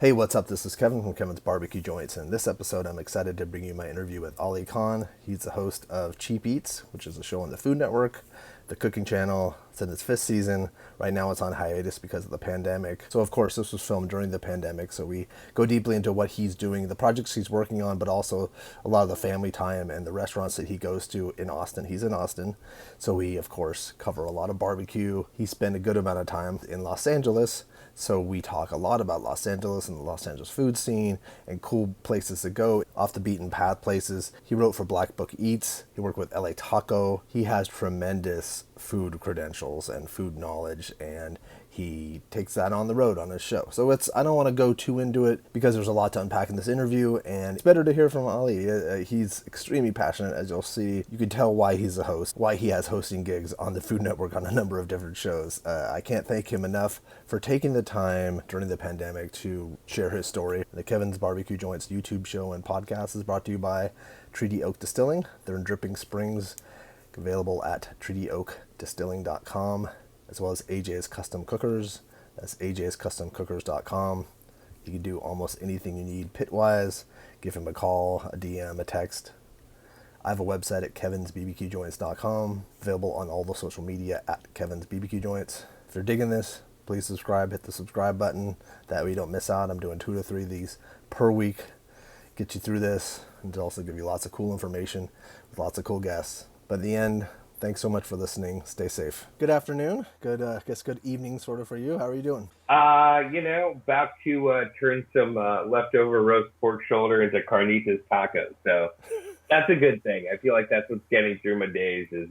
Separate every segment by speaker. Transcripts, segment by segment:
Speaker 1: Hey, what's up? This is Kevin from Kevin's Barbecue Joints. And in this episode, I'm excited to bring you my interview with Ali Khan. He's the host of Cheap Eats, which is a show on the Food Network, the cooking channel. It's in its 5th season. Right now it's on hiatus because of the pandemic. So of course this was filmed during the pandemic. So we go deeply into what he's doing, the projects he's working on, but also a lot of the family time and the restaurants that he goes to in Austin. He's in Austin. So we of course cover a lot of barbecue. He spent a good amount of time in Los Angeles. So we talk a lot about Los Angeles and the Los Angeles food scene and cool places to go, off the beaten path places. He wrote for Blackbook Eats. He worked with LA Taco. He has tremendous food credentials and food knowledge, and he takes that on the road on his show. So I don't want to go too into it because there's a lot to unpack in this interview, and it's better to hear from Ali. He's extremely passionate, as you'll see. You can tell why he's a host, why he has hosting gigs on the Food Network on a number of different shows. I can't thank him enough for taking the time during the pandemic to share his story. The Kevin's Barbecue Joints YouTube show and podcast is brought to you by Treaty Oak Distilling. They're in Dripping Springs, available at treatyoakdistilling.com, as well as AJ's Custom Cookers. That's ajscustomcookers.com. You can do almost anything you need pit-wise. Give him a call, a DM, a text. I have a website at kevinsbbqjoints.com, available on all the social media at Kevin's BBQ Joints. If you're digging this, please subscribe. Hit the subscribe button. That way you don't miss out. I'm doing 2 to 3 of these per week. Get you through this and to also give you lots of cool information with lots of cool guests. But in the end, thanks so much for listening. Stay safe. Good afternoon. Good, good evening sort of for you. How are you doing?
Speaker 2: About to turn some leftover roast pork shoulder into carnitas tacos. So that's a good thing. I feel like that's what's getting through my days is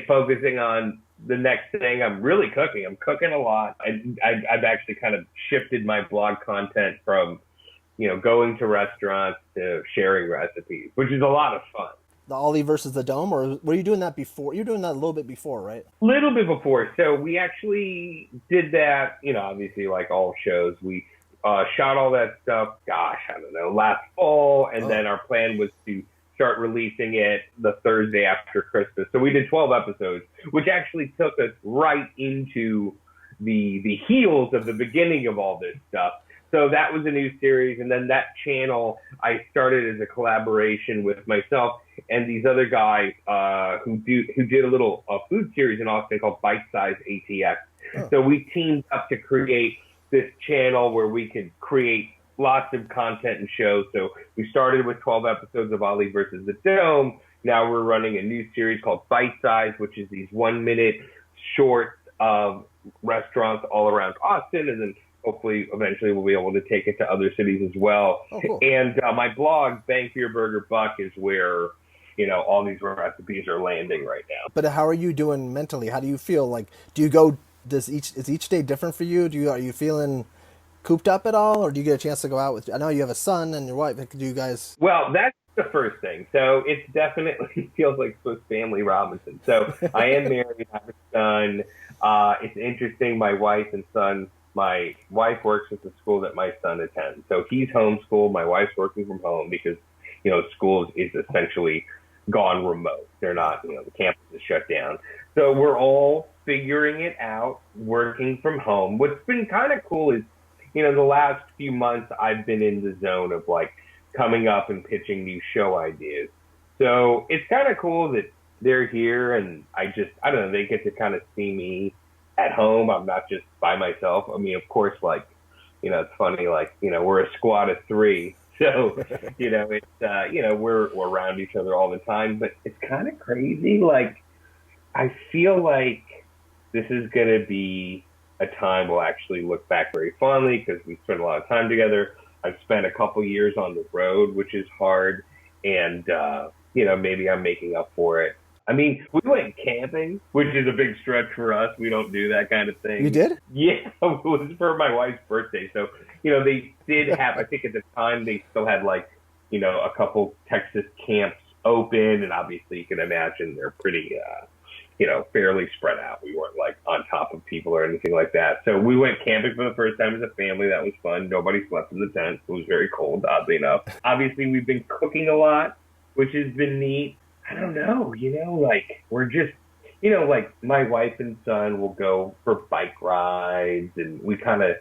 Speaker 2: focusing on the next thing. I'm really cooking. I'm cooking a lot. I've actually kind of shifted my blog content from, going to restaurants to sharing recipes, which is a lot of fun.
Speaker 1: The Ollie versus the Dome, or were you doing that before? You're doing that a little bit before, right?
Speaker 2: A little bit before. So we actually did that, obviously like all shows. We shot all that stuff, last fall. And then our plan was to start releasing it the Thursday after Christmas. So we did 12 episodes, which actually took us right into the heels of the beginning of all this stuff. So that was a new series. And then that channel I started as a collaboration with myself and these other guys who did a little food series in Austin called Bitesize ATX. Oh. So we teamed up to create this channel where we could create lots of content and shows. So we started with 12 episodes of Ali versus the Dome. Now we're running a new series called Bitesize, which is these 1-minute shorts of restaurants all around Austin, and then hopefully eventually we'll be able to take it to other cities as well. Oh, cool. And my blog, Bang for Your Burger Buck, is where all these recipes are landing right now.
Speaker 1: But how are you doing mentally? How do you feel? Like, is each day different for you? Are you feeling cooped up at all, or do you get a chance to go out I know you have a son and your wife. Do you guys?
Speaker 2: Well, that's the first thing. So it definitely feels like Swiss Family Robinson. So I am married, I have a son. It's interesting. My wife works at the school that my son attends. So he's homeschooled. My wife's working from home because, school is essentially gone remote. They're not, the campus is shut down. So we're all figuring it out, working from home. What's been kind of cool is, the last few months I've been in the zone of like coming up and pitching new show ideas. So it's kind of cool that they're here and they get to kind of see me at home. I'm not just by myself. I mean, of course, it's funny, we're a squad of 3. So, it's, we're around each other all the time, but it's kind of crazy. Like, I feel like this is going to be a time we'll actually look back very fondly because we spent a lot of time together. I've spent a couple years on the road, which is hard. And, maybe I'm making up for it. I mean, we went camping, which is a big stretch for us. We don't do that kind of thing.
Speaker 1: You did?
Speaker 2: Yeah, it was for my wife's birthday. So, they did have, I think at the time they still had a couple Texas camps open. And obviously you can imagine they're pretty, fairly spread out. We weren't on top of people or anything like that. So we went camping for the first time as a family. That was fun. Nobody slept in the tent. It was very cold, oddly enough. Obviously we've been cooking a lot, which has been neat. I don't know, we're just, my wife and son will go for bike rides and we kind of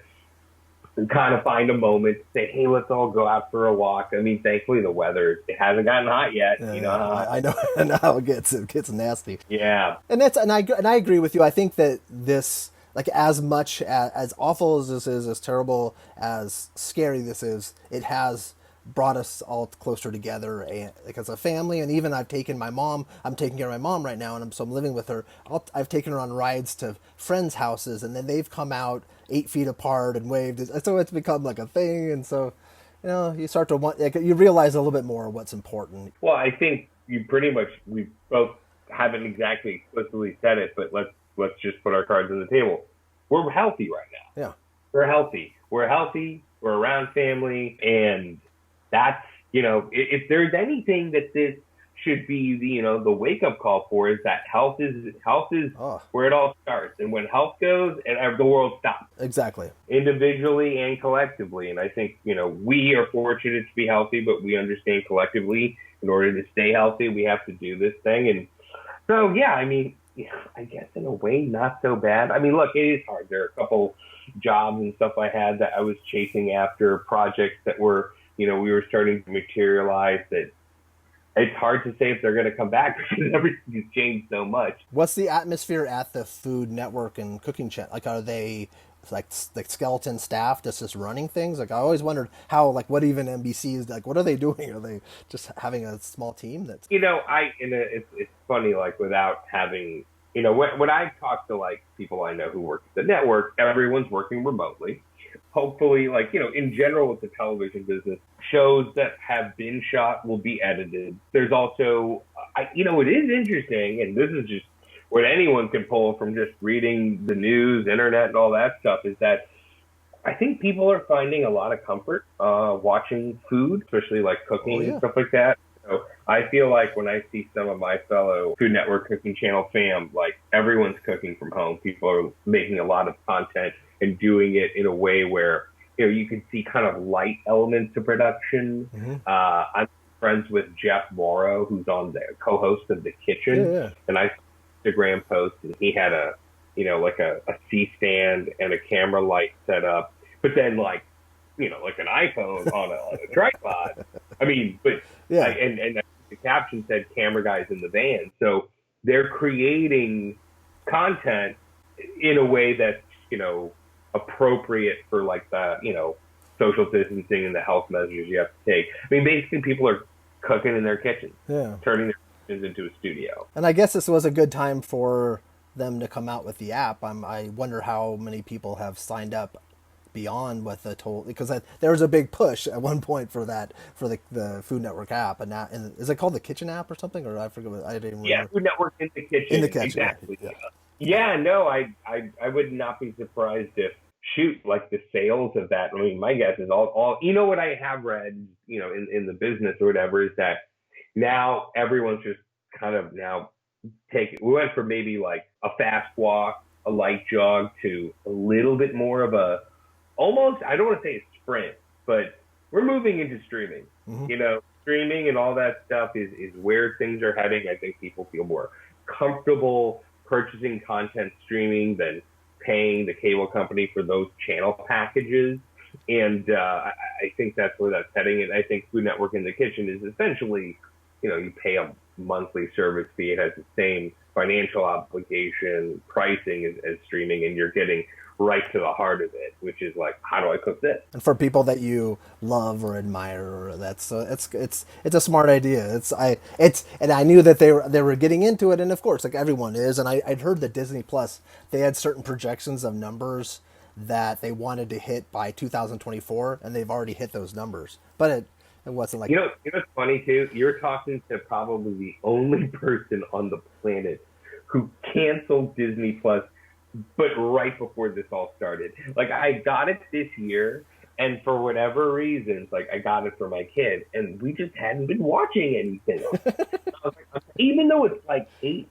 Speaker 2: kind of find a moment to say, hey, let's all go out for a walk. I mean, thankfully the weather, it hasn't gotten hot yet. You know how
Speaker 1: I know, I know how it gets. It gets nasty.
Speaker 2: yeah.
Speaker 1: And I agree with you. I think that this, like, as much as awful as this is, as terrible, as scary this is, it has brought us all closer together, and like as a family. And even I've taken my mom. I'm taking care of my mom right now, and I'm living with her. I've taken her on rides to friends' houses, and then they've come out 8 feet apart and waved. So it's become like a thing, and so you start to want, like, you realize a little bit more what's important.
Speaker 2: Well, I think we both haven't exactly explicitly said it, but let's just put our cards on the table. We're healthy right now.
Speaker 1: Yeah,
Speaker 2: we're healthy. We're healthy. We're around family, and that's, if there's anything that this should be the wake up call for, is that health is where it all starts. And when health goes, and the world stops.
Speaker 1: Exactly.
Speaker 2: Individually and collectively. And I think, we are fortunate to be healthy, but we understand collectively, in order to stay healthy, we have to do this thing. And so, yeah, I mean, I guess in a way, not so bad. I mean, look, it is hard. There are a couple jobs and stuff I had that I was chasing after, projects that were, we were starting to materialize, that it's hard to say if they're going to come back because everything has changed so much.
Speaker 1: What's the atmosphere at the Food Network and cooking channel? Like, are they like skeleton staff just running things? Like, I always wondered how, like, what even NBC is, like, what are they doing? Are they just having a small team that's...
Speaker 2: It's funny, like, without having, when I talk to, like, people I know who work at the network, everyone's working remotely. Hopefully, like, in general with the television business, shows that have been shot will be edited. There's also, it is interesting, and this is just what anyone can pull from just reading the news, internet, and all that stuff, is that I think people are finding a lot of comfort watching food, especially like cooking and stuff like that. So I feel like when I see some of my fellow Food Network Cooking Channel fam, like, everyone's cooking from home. People are making a lot of content and doing it in a way where, you can see kind of light elements of production. Mm-hmm. I'm friends with Jeff Mauro, who's on the co-host of The Kitchen. And I saw an Instagram post, and he had a C-stand and a camera light set up, but then, like, like an iPhone on a tripod. I mean, but and the caption said "camera guys in the van." So they're creating content in a way that's, appropriate for, like, the, social distancing and the health measures you have to take. I mean, basically, people are cooking in their kitchens, turning their kitchens into a studio.
Speaker 1: And I guess this was a good time for them to come out with the app. I wonder how many people have signed up beyond what the total, because there was a big push at one point for the Food Network app, and is it called the Kitchen app or something, or I forget what, I didn't remember.
Speaker 2: Yeah, Food Network in the Kitchen.
Speaker 1: In the Kitchen,
Speaker 2: exactly. Yeah, no, I would not be surprised if, like, the sales of that. I mean, my guess is all what I have read, in the business or whatever, is that now everyone's just kind of we went from maybe like a fast walk, a light jog, to a little bit more of a, almost, I don't want to say a sprint, but we're moving into streaming. Mm-hmm. Streaming and all that stuff is where things are heading. I think people feel more comfortable purchasing content streaming than paying the cable company for those channel packages. And I think that's where that's heading. And I think Food Network in the Kitchen is essentially, you pay a monthly service fee. It has the same financial obligation pricing as streaming, and you're getting right to the heart of it, which is like, how do I cook this?
Speaker 1: And for people that you love or admire, it's a smart idea. And I knew that they were getting into it, and of course, like everyone is. And I'd heard that Disney Plus, they had certain projections of numbers that they wanted to hit by 2024, and they've already hit those numbers. But it wasn't like,
Speaker 2: it's funny too. You're talking to probably the only person on the planet who canceled Disney Plus, but right before this all started. Like, I got it this year, and for whatever reasons, like, I got it for my kid, and we just hadn't been watching anything. Even though it's like $8,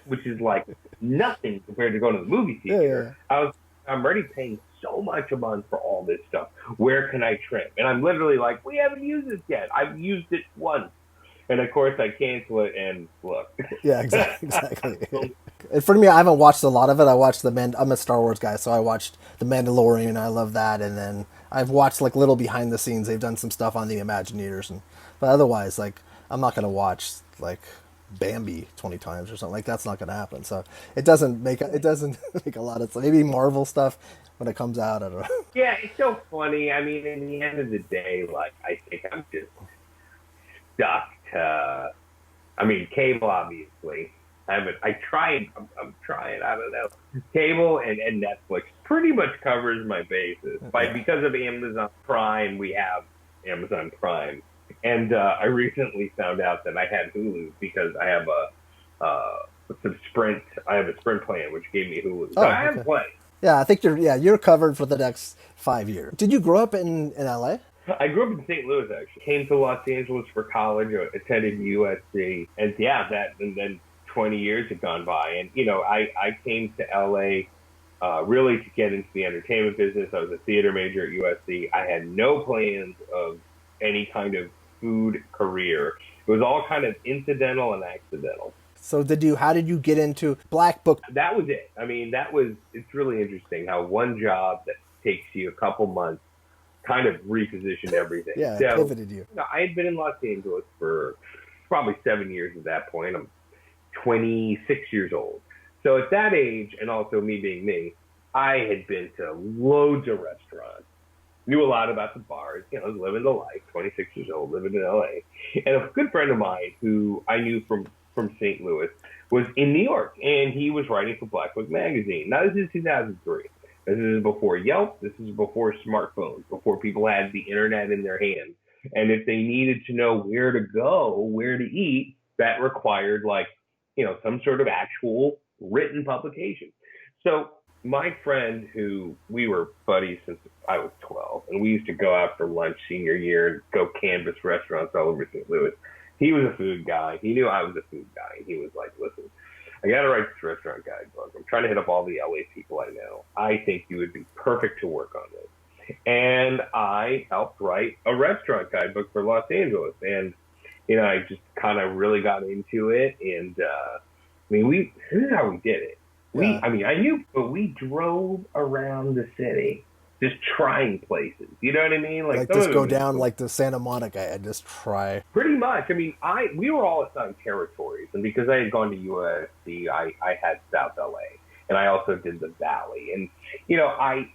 Speaker 2: which is like nothing compared to going to the movie theater, I'm already paying so much a month for all this stuff. Where can I trim? And I'm literally like, we haven't used this yet. I've used it once. And of course, I cancel it and look.
Speaker 1: Yeah, exactly. And for me, I haven't watched a lot of it. I watched I'm a Star Wars guy, so I watched The Mandalorian. I love that, and then I've watched like little behind the scenes. They've done some stuff on the Imagineers, but otherwise, like I'm not gonna watch like Bambi 20 times or something. Like that's not gonna happen. So it doesn't make make a lot of sense. Maybe Marvel stuff when it comes out. I don't know.
Speaker 2: Yeah, it's so funny. I mean, in the end of the day, like I think I'm just stuck to. I mean, cable obviously. I tried. I'm trying. I don't know. Cable and Netflix pretty much covers my bases. Because of Amazon Prime, we have Amazon Prime, and I recently found out that I had Hulu because I have some Sprint. I have a Sprint plan which gave me Hulu. So I have Play.
Speaker 1: Yeah, I think you're covered for the next 5 years. Did you grow up in LA?
Speaker 2: I grew up in St. Louis, actually. Came to Los Angeles for college, attended USC, and then 20 years had gone by. And, I came to LA really to get into the entertainment business. I was a theater major at USC. I had no plans of any kind of food career. It was all kind of incidental and accidental.
Speaker 1: So how did you get into Blackbook?
Speaker 2: That was it. I mean, it's really interesting how one job that takes you a couple months kind of repositioned everything.
Speaker 1: Yeah, so, pivoted you.
Speaker 2: I had been in Los Angeles for probably 7 years at that point. I'm 26 years old. So at that age, and also me being me, I had been to loads of restaurants, knew a lot about the bars, living the life, 26 years old, living in LA. And a good friend of mine who I knew from St. Louis was in New York, and he was writing for Blackbook magazine. Now, this is 2003. This is before Yelp. This is before smartphones, before people had the internet in their hands. And if they needed to know where to go, where to eat, that required some sort of actual written publication. So my friend, who we were buddies since I was 12, and we used to go out for lunch senior year and go canvas restaurants all over St. Louis. He was a food guy. He knew I was a food guy. And he was like, listen, I got to write this restaurant guidebook. I'm trying to hit up all the LA people I know. I think you would be perfect to work on this. And I helped write a restaurant guidebook for Los Angeles. And, I just kind of really got into it. And, this is how we did it.
Speaker 1: Yeah.
Speaker 2: I knew, but we drove around the city just trying places. You know what I mean?
Speaker 1: Like just go down like to Santa Monica and just try.
Speaker 2: Pretty much. We were all assigned territories, and because I had gone to USC, I had South LA, and I also did the Valley. And I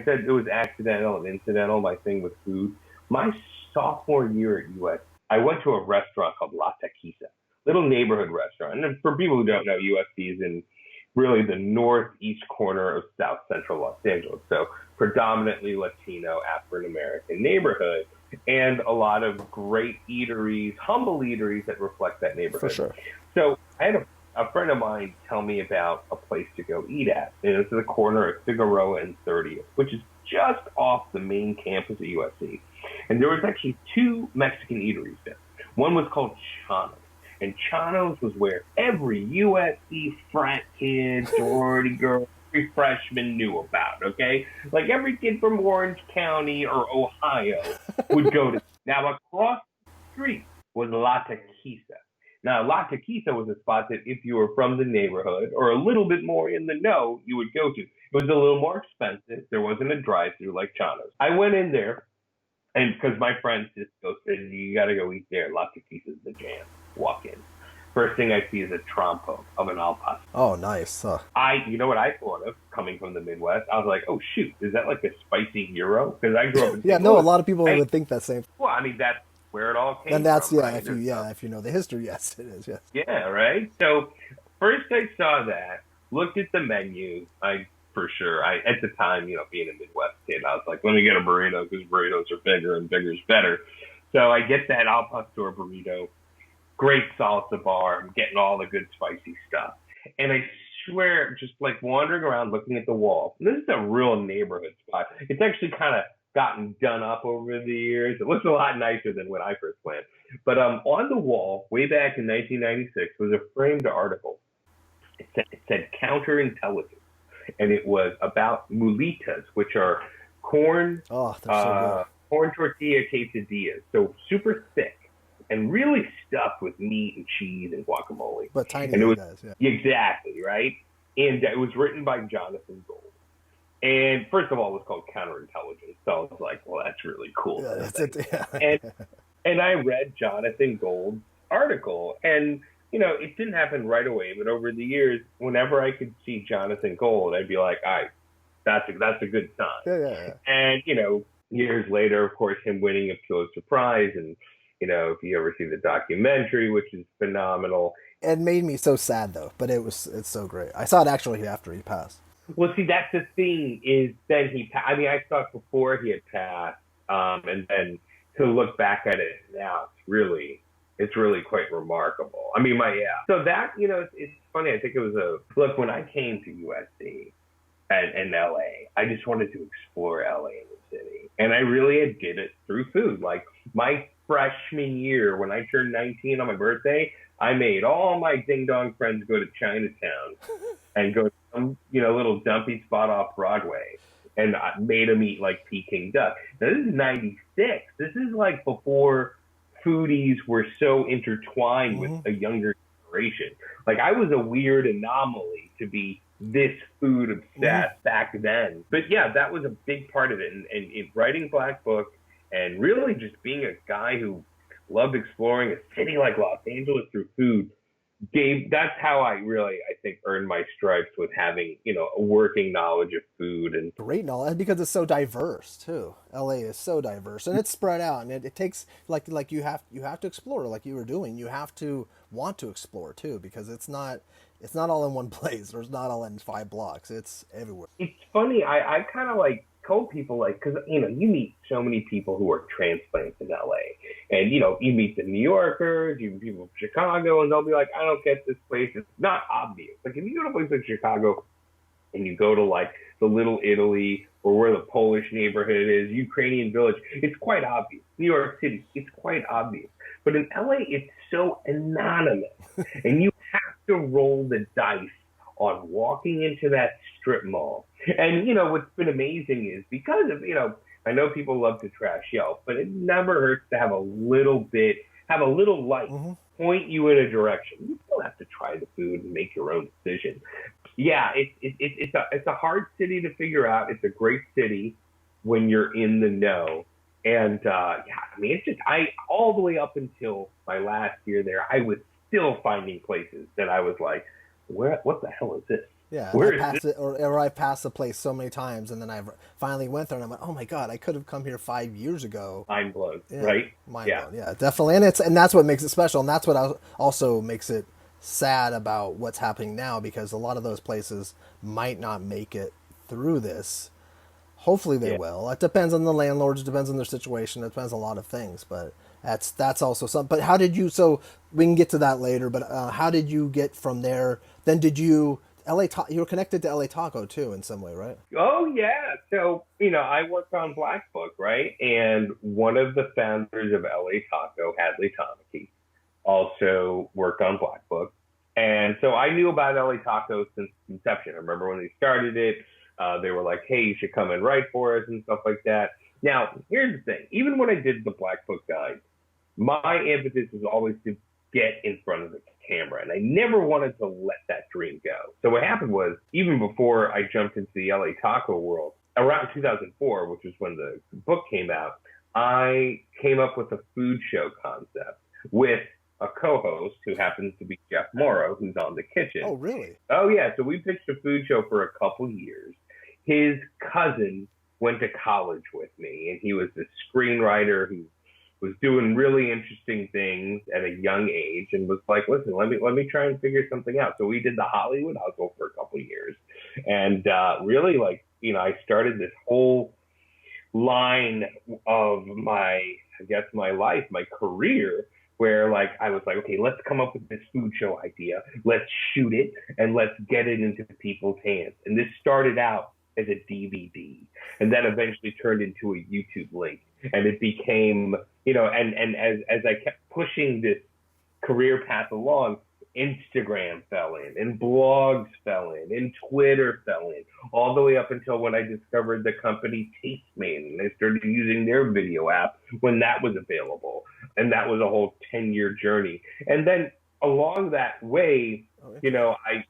Speaker 2: said it was accidental and incidental. My thing with food. My sophomore year at USC, I went to a restaurant called La Taquisa, little neighborhood restaurant. And for people who don't know, USC is in really the northeast corner of South Central Los Angeles. So predominantly Latino, African-American neighborhood, and a lot of great eateries, humble eateries that reflect that neighborhood.
Speaker 1: For sure.
Speaker 2: So I had a friend of mine tell me about a place to go eat at. And it's at the corner of Figueroa and 30th, which is just off the main campus at USC. And there was actually two Mexican eateries there. One was called Chano's. And Chano's was where every USC frat kid, sorority girl, every freshman knew about, okay? Like every kid from Orange County or Ohio would go to. Now, across the street was La Taquisa. Now, La Taquisa was a spot that if you were from the neighborhood or a little bit more in the know, you would go to. It was a little more expensive. There wasn't a drive-thru like Chano's. I went in there, and because my friend Cisco said, you got to go eat there. La Taquisa's the jam. Walk in. First thing I see is a trompo of an al pastor.
Speaker 1: Oh, nice.
Speaker 2: You know what I thought of coming from the Midwest? I was like, oh, shoot, is that like a spicy gyro? Because I grew up in
Speaker 1: St. Louis. A lot of people would think that same.
Speaker 2: Well, that's where it all came from.
Speaker 1: And that's,
Speaker 2: right?
Speaker 1: if you know the history, yes, it is, yes.
Speaker 2: Yeah, right? So first I saw that, looked at the menu, at the time, being a Midwest kid, I was like, let me get a burrito because burritos are bigger and bigger is better. So I get that al pastor burrito. Great salsa bar. I'm getting all the good spicy stuff. And I swear, just like wandering around looking at the wall, this is a real neighborhood spot. It's actually kind of gotten done up over the years. It looks a lot nicer than when I first went. But on the wall, way back in 1996, was a framed article. It said counterintelligence. And it was about mulitas, which are corn,
Speaker 1: corn
Speaker 2: tortilla quesadillas. So super thick. and really stuffed with meat and cheese and guacamole.
Speaker 1: But tiny
Speaker 2: and it was,
Speaker 1: guys, yeah.
Speaker 2: Exactly, right? And it was written by Jonathan Gold. And first of all, it was called Counterintelligence. So I was like, well, that's really cool.
Speaker 1: Yeah, that's it.
Speaker 2: Yeah. And I read Jonathan Gold's article. And, it didn't happen right away. But over the years, whenever I could see Jonathan Gold, I'd be like, all right, that's a good sign.
Speaker 1: Yeah.
Speaker 2: And, years later, of course, him winning a Pulitzer Prize. And, if you ever see the documentary, which is phenomenal.
Speaker 1: It made me so sad, though. But it's so great. I saw it actually after he passed.
Speaker 2: Well, see, that's the thing is then I saw it before he had passed, and then to look back at it now, it's really quite remarkable. So that, it's funny. I think it was look, when I came to USC and LA, I just wanted to explore LA in the city. And I really did it through food. Like my freshman year, when I turned 19 on my birthday, I made all my ding-dong friends go to Chinatown and go to some, little dumpy spot off Broadway, and I made them eat like Peking duck. Now, this is 96. This is like before foodies were so intertwined with a younger generation. Like, I was a weird anomaly to be this food obsessed back then. But yeah, that was a big part of it. And in writing Blackbook and really just being a guy who loved exploring a city like Los Angeles through food, that's how I think earned my stripes with having, a working knowledge of food. And
Speaker 1: great knowledge, because it's so diverse too. LA is so diverse, and it's spread out, and it takes like you have to explore, like you were doing. You have to want to explore too, because it's not all in one place, or it's not all in 5 blocks. It's everywhere.
Speaker 2: It's funny. I kind of told people, because you meet so many people who are transplants in LA, and you meet the New Yorkers, you meet people from Chicago, and they'll be like, I don't get this place. It's not obvious. Like if you go to a place like Chicago and you go to the Little Italy, or where the Polish neighborhood is, Ukrainian Village, it's quite obvious. New York City, it's quite obvious. But in LA, it's so anonymous, and you have to roll the dice on walking into that strip mall. And, what's been amazing is because of, I know people love to trash Yelp, but it never hurts to have a little light point you in a direction. You still have to try the food and make your own decision. Yeah, it's a hard city to figure out. It's a great city when you're in the know. And, it's just, all the way up until my last year there, I was still finding places that I was like, what the hell is this?
Speaker 1: Yeah, I've passed the place so many times, and then I finally went there, and I'm like, oh my god, I could have come here 5 years ago.
Speaker 2: Mind blown, right?
Speaker 1: Blown, yeah, definitely, and that's what makes it special, and that's what also makes it sad about what's happening now, because a lot of those places might not make it through this. Hopefully they will. It depends on the landlords, it depends on their situation, it depends on a lot of things, but that's also something. But how did you? So we can get to that later. But how did you get from there? Then did you? You were connected to LA Taco too in some way, right?
Speaker 2: Oh yeah. So I worked on Blackbook, right? And one of the founders of LA Taco, Hadley Tamaki, also worked on Blackbook. And so I knew about LA Taco since inception. I remember when they started it, they were like, hey, you should come and write for us and stuff like that. Now, here's the thing. Even when I did the Blackbook Guide, my impetus was always to get in front of the camera, and I never wanted to let that dream go. So what happened was, even before I jumped into the LA Taco world, around 2004, which was when the book came out, I came up with a food show concept with a co-host who happens to be Jeff Mauro, who's on The Kitchen.
Speaker 1: Oh, really?
Speaker 2: Oh, yeah. So we pitched a food show for a couple years. His cousin went to college with me, and he was a screenwriter who was doing really interesting things at a young age, and was like, listen, let me try and figure something out. So we did the Hollywood Hustle for a couple of years, and really, I started this whole line of my life, my career, where I was like, okay, let's come up with this food show idea, let's shoot it, and let's get it into people's hands. And this started out as a DVD, and then eventually turned into a YouTube link. And it became, and as I kept pushing this career path along, Instagram fell in, and blogs fell in, and Twitter fell in, all the way up until when I discovered the company Taste, and I started using their video app when that was available. And that was a whole 10-year journey. And then along that way, I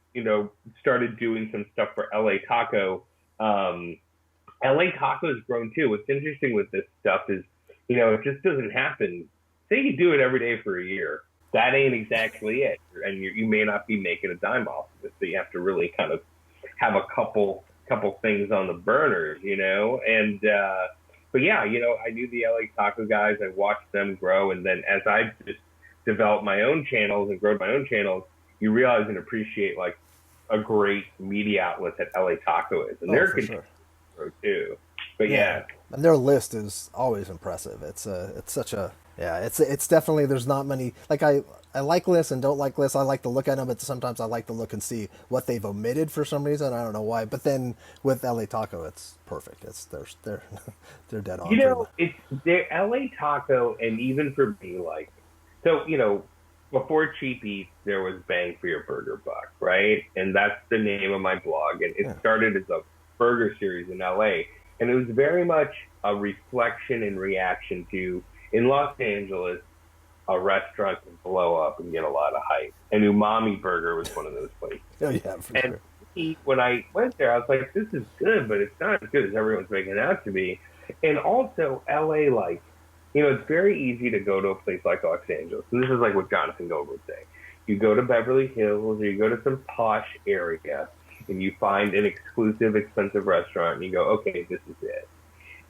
Speaker 2: started doing some stuff for LA Taco. LA Taco has grown too. What's interesting with this stuff is, it just doesn't happen. Say you do it every day for a year. That ain't exactly it. And you may not be making a dime off of it. So you have to really kind of have a couple things on the burners, And, but yeah, I knew the LA Taco guys. I watched them grow. And then as I just developed my own channels and grown my own channels, you realize and appreciate like a great media outlet that LA Taco is. And they're continuing to grow too. But yeah.
Speaker 1: And their list is always impressive. It's such a, it's definitely, there's not many, like I like lists and don't like lists. I like to look at them, but sometimes I like to look and see what they've omitted for some reason. I don't know why. But then with LA Taco, it's perfect. They're dead on.
Speaker 2: It's their LA Taco, and even for me, like, so, before Cheap Eats, there was Bang for Your Burger Buck, right? And that's the name of my blog. And it started as a burger series in LA. And it was very much a reflection and reaction to, in Los Angeles, a restaurant can blow up and get a lot of hype. And Umami Burger was one of those places.
Speaker 1: Oh, yeah, for sure.
Speaker 2: When I went there, I was like, this is good, but it's not as good as everyone's making it out to be. And also, LA, like, it's very easy to go to a place like Los Angeles. And this is like what Jonathan Gold would say. You go to Beverly Hills or you go to some posh area and you find an exclusive, expensive restaurant and you go, okay, this is it.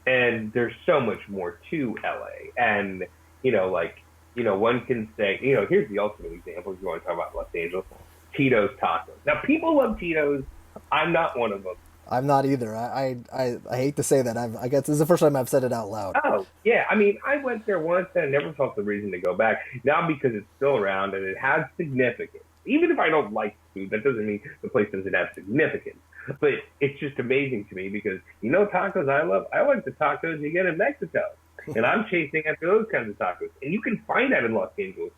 Speaker 2: And there's so much more to LA. And, one can say, here's the ultimate example if you want to talk about Los Angeles, Tito's Tacos. Now, people love Tito's. I'm not one of them.
Speaker 1: I'm not either. I hate to say that. I guess this is the first time I've said it out loud.
Speaker 2: Oh, yeah. I mean, I went there once and I never felt the reason to go back. Now because it's still around and it has significance. Even if I don't like food, that doesn't mean the place doesn't have significance. But it's just amazing to me because, tacos I love? I like the tacos you get in Mexico. And I'm chasing after those kinds of tacos. And you can find that in Los Angeles.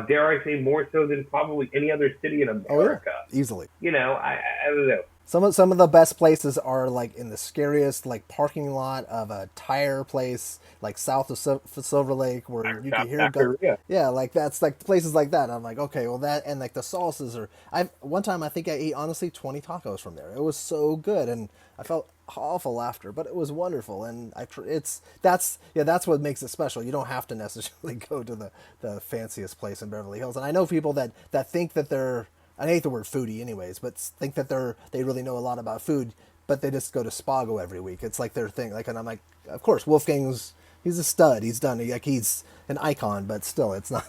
Speaker 2: Dare I say more so than probably any other city in America.
Speaker 1: Oh, yeah. Easily.
Speaker 2: I don't know.
Speaker 1: Some of the best places are like in the scariest like parking lot of a tire place, like south of Silver Lake, where you can hear like that's like places like that. And I'm like, okay, well that and like the sauces are. One time I think I ate honestly 20 tacos from there. It was so good, and I felt awful after, but it was wonderful. And that's what makes it special. You don't have to necessarily go to the fanciest place in Beverly Hills. And I know people that think that they're, I hate the word foodie anyways, but think that they really know a lot about food, but they just go to Spago every week. It's like their thing. Like, and I'm like, of course, Wolfgang's, he's a stud. He's done, like, he's an icon, but still, it's not,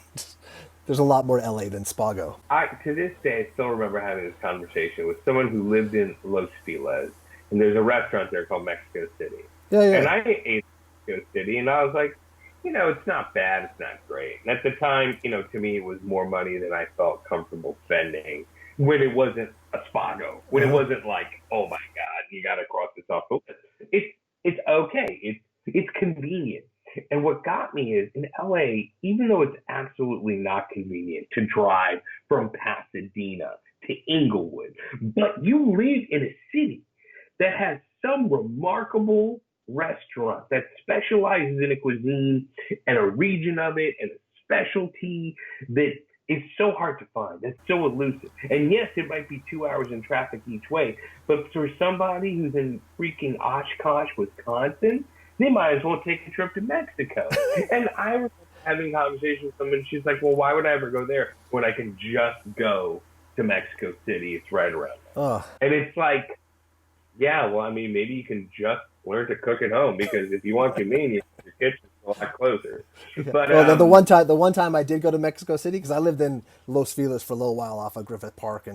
Speaker 1: there's a lot more LA than Spago.
Speaker 2: To this day, I still remember having this conversation with someone who lived in Los Feliz, and there's a restaurant there called Mexico City.
Speaker 1: Yeah.
Speaker 2: And I ate Mexico City, and I was like, it's not bad, it's not great. And at the time, to me, it was more money than I felt comfortable spending when it wasn't a Spago, when it wasn't like, oh my God, you got to cross this off the list. It's okay. It's convenient. And what got me is in LA, even though it's absolutely not convenient to drive from Pasadena to Inglewood, but you live in a city that has some remarkable restaurant that specializes in a cuisine and a region of it and a specialty that is so hard to find. That's so elusive. And yes, it might be 2 hours in traffic each way, but for somebody who's in freaking Oshkosh, Wisconsin, they might as well take a trip to Mexico. And I remember having a conversation with someone, she's like, well, why would I ever go there when I can just go to Mexico City? It's right around there. And it's like, yeah, well, I mean, maybe you can just learn to cook at home, because if you want convenience, your kitchen's a lot closer. But
Speaker 1: well, the one time I did go to Mexico City, because I lived in Los Feliz for a little while off of Griffith Park,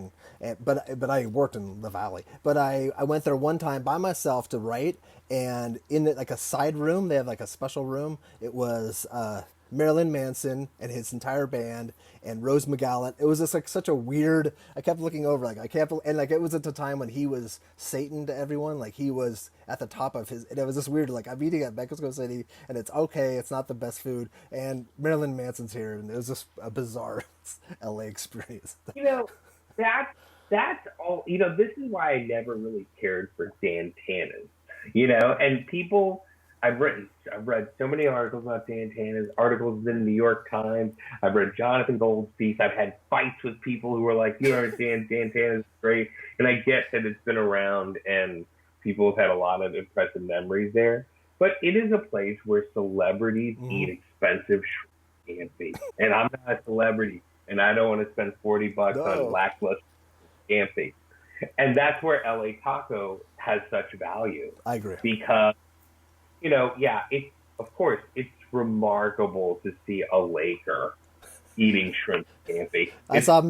Speaker 1: but I worked in the Valley. But I went there one time by myself to write, and in like a side room, they have like a special room. It was Marilyn Manson and his entire band and Rose McGowan. It was just like such a weird, I kept looking over, like I can't, and like it was at the time when he was Satan to everyone, like he was at the top of his, and it was just weird, like I'm eating at Mexico City and it's okay, it's not the best food, and Marilyn Manson's here, and it was just a bizarre LA experience.
Speaker 2: That's all, this is why I never really cared for Dan Tanas, and people, I've read so many articles about Dan Tanas, articles in the New York Times. I've read Jonathan Gold's piece. I've had fights with people who are like, you know, Dan Tanas is great. And I get that it's been around and people have had a lot of impressive memories there. But it is a place where celebrities eat expensive scampi. And I'm not a celebrity. And I don't want to spend $40 on lackluster scampi. And that's where LA Taco has such value.
Speaker 1: I agree.
Speaker 2: Because, you know, yeah, of course, it's remarkable to see a Laker eating shrimp scampi.
Speaker 1: I saw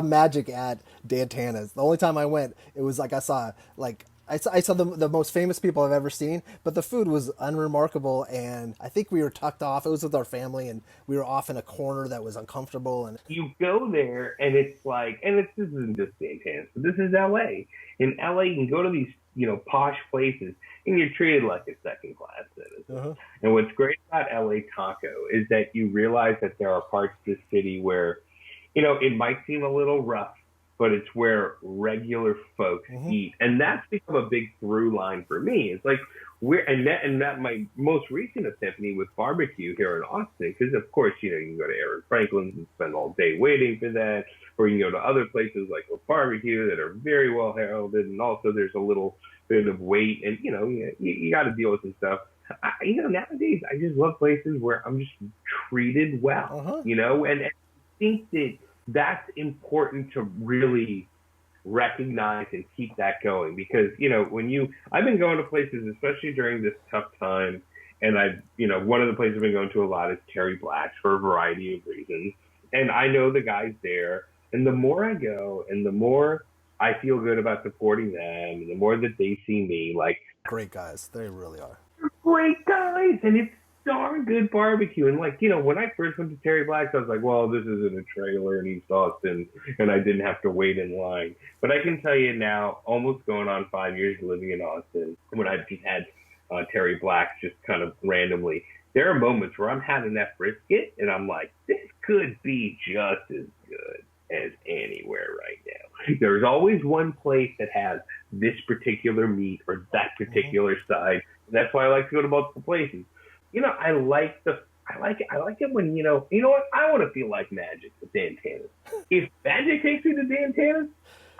Speaker 1: Magic at Dan Tanas. The only time I went, it was like I saw the most famous people I've ever seen, but the food was unremarkable, and I think we were tucked off. It was with our family, and we were off in a corner that was uncomfortable. And
Speaker 2: you go there, and it's like, this isn't just Dan Tanas, but this is LA. In LA, you can go to these, you know, posh places, and you're treated like a second-class citizen. And what's great about LA Taco is that you realize that there are parts of the city where, you know, it might seem a little rough, but it's where regular folks eat. And that's become a big through line for me. It's like, that my most recent epiphany with barbecue here in Austin, because of course, you know, you can go to Eric Franklin's and spend all day waiting for that, or you can go to other places like a barbecue that are very well heralded, and also there's a little bit of wait, and you know, you got to deal with some stuff. You know, nowadays I just love places where I'm just treated well, you know, and I think that's important to really recognize and keep that going, because, you know, I've been going to places, especially during this tough time, and one of the places I've been going to a lot is Terry Black's for a variety of reasons, and I know the guys there, and the more I go and the more I feel good about supporting them, and the more that they see me, like,
Speaker 1: great guys, they really are.
Speaker 2: They're great guys, and it's darn good barbecue. And like, you know, when I first went to Terry Black's, I was like, well, this isn't a trailer in East Austin, and I didn't have to wait in line. But I can tell you now, almost going on 5 years living in Austin, when I've just had Terry Black's just kind of randomly, there are moments where I'm having that brisket, and I'm like, this could be just as good as anywhere right now. There's always one place that has this particular meat or that particular side. That's why I like to go to multiple places. You know, I like it when, you know what? I want to feel like Magic with Dan Tanas. If Magic takes me to Dan Tanas,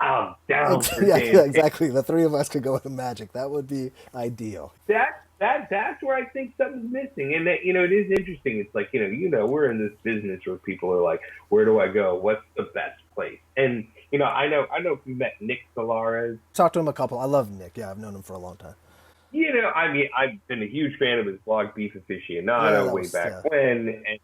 Speaker 2: I'm down for Dan Tanas.
Speaker 1: Exactly. The three of us could go with Magic. That would be ideal.
Speaker 2: That's where I think something's missing. And that, you know, it is interesting. It's like, you know, we're in this business where people are like, where do I go? What's the best place? And, you know, I know if you met Nick Solares.
Speaker 1: Talked to him a couple. I love Nick. Yeah, I've known him for a long time.
Speaker 2: You know, I mean, I've been a huge fan of his blog, Beef Aficionado, way back when. And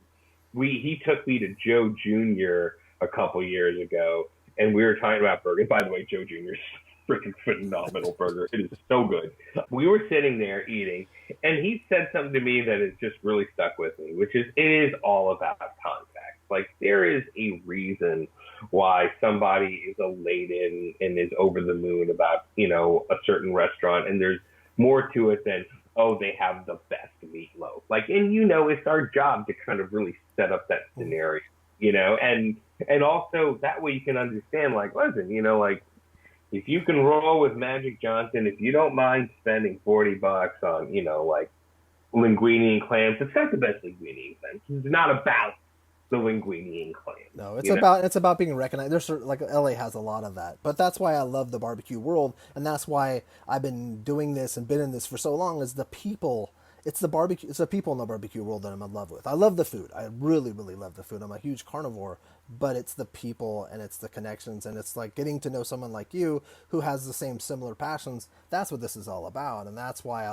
Speaker 2: he took me to Joe Jr. a couple years ago, and we were talking about burger. By the way, Joe Jr.'s freaking phenomenal burger. It is so good. We were sitting there eating, and he said something to me that has just really stuck with me, which is, it is all about context. Like, there is a reason why somebody is elated and is over the moon about, you know, a certain restaurant, and there's more to it than, oh, they have the best meatloaf. Like, and, you know, it's our job to kind of really set up that scenario, you know, and also that way you can understand, like, listen, you know, like, if you can roll with Magic Johnson, if you don't mind spending $40 on, you know, like, linguine and clams, it's got the best linguine and clams. It's not about the linguine and clams.
Speaker 1: No, it's about being recognized. There's like, LA has a lot of that, but that's why I love the barbecue world, and that's why I've been doing this and been in this for so long. Is the people. It's the barbecue. It's the people in the barbecue world that I'm in love with. I love the food. I really, really love the food. I'm a huge carnivore, but it's the people and it's the connections, and it's like getting to know someone like you who has the same similar passions. That's what this is all about, and that's why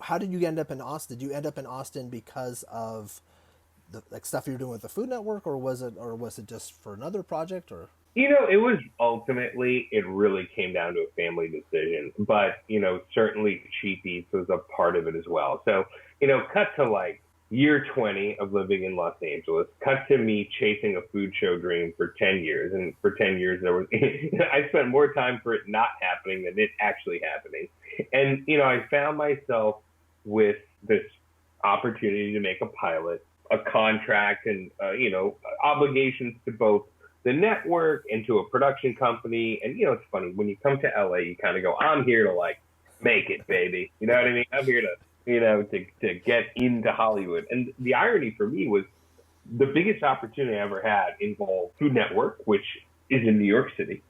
Speaker 1: How did you end up in Austin? Did you end up in Austin because of the like stuff you're doing with the Food Network, or was it just for another project? Or,
Speaker 2: you know, it was ultimately, it really came down to a family decision, but, you know, certainly Cheap Eats was a part of it as well. So, you know, cut to like year 20 of living in Los Angeles, cut to me chasing a food show dream for 10 years. And for 10 years, I spent more time for it not happening than it actually happening. And, you know, I found myself with this opportunity to make a pilot, a contract, and, you know, obligations to both the network and to a production company. And, you know, it's funny, when you come to LA, you kind of go, I'm here to like make it, baby. You know what I mean? I'm here to, to get into Hollywood. And the irony for me was the biggest opportunity I ever had involved Food Network, which is in New York City,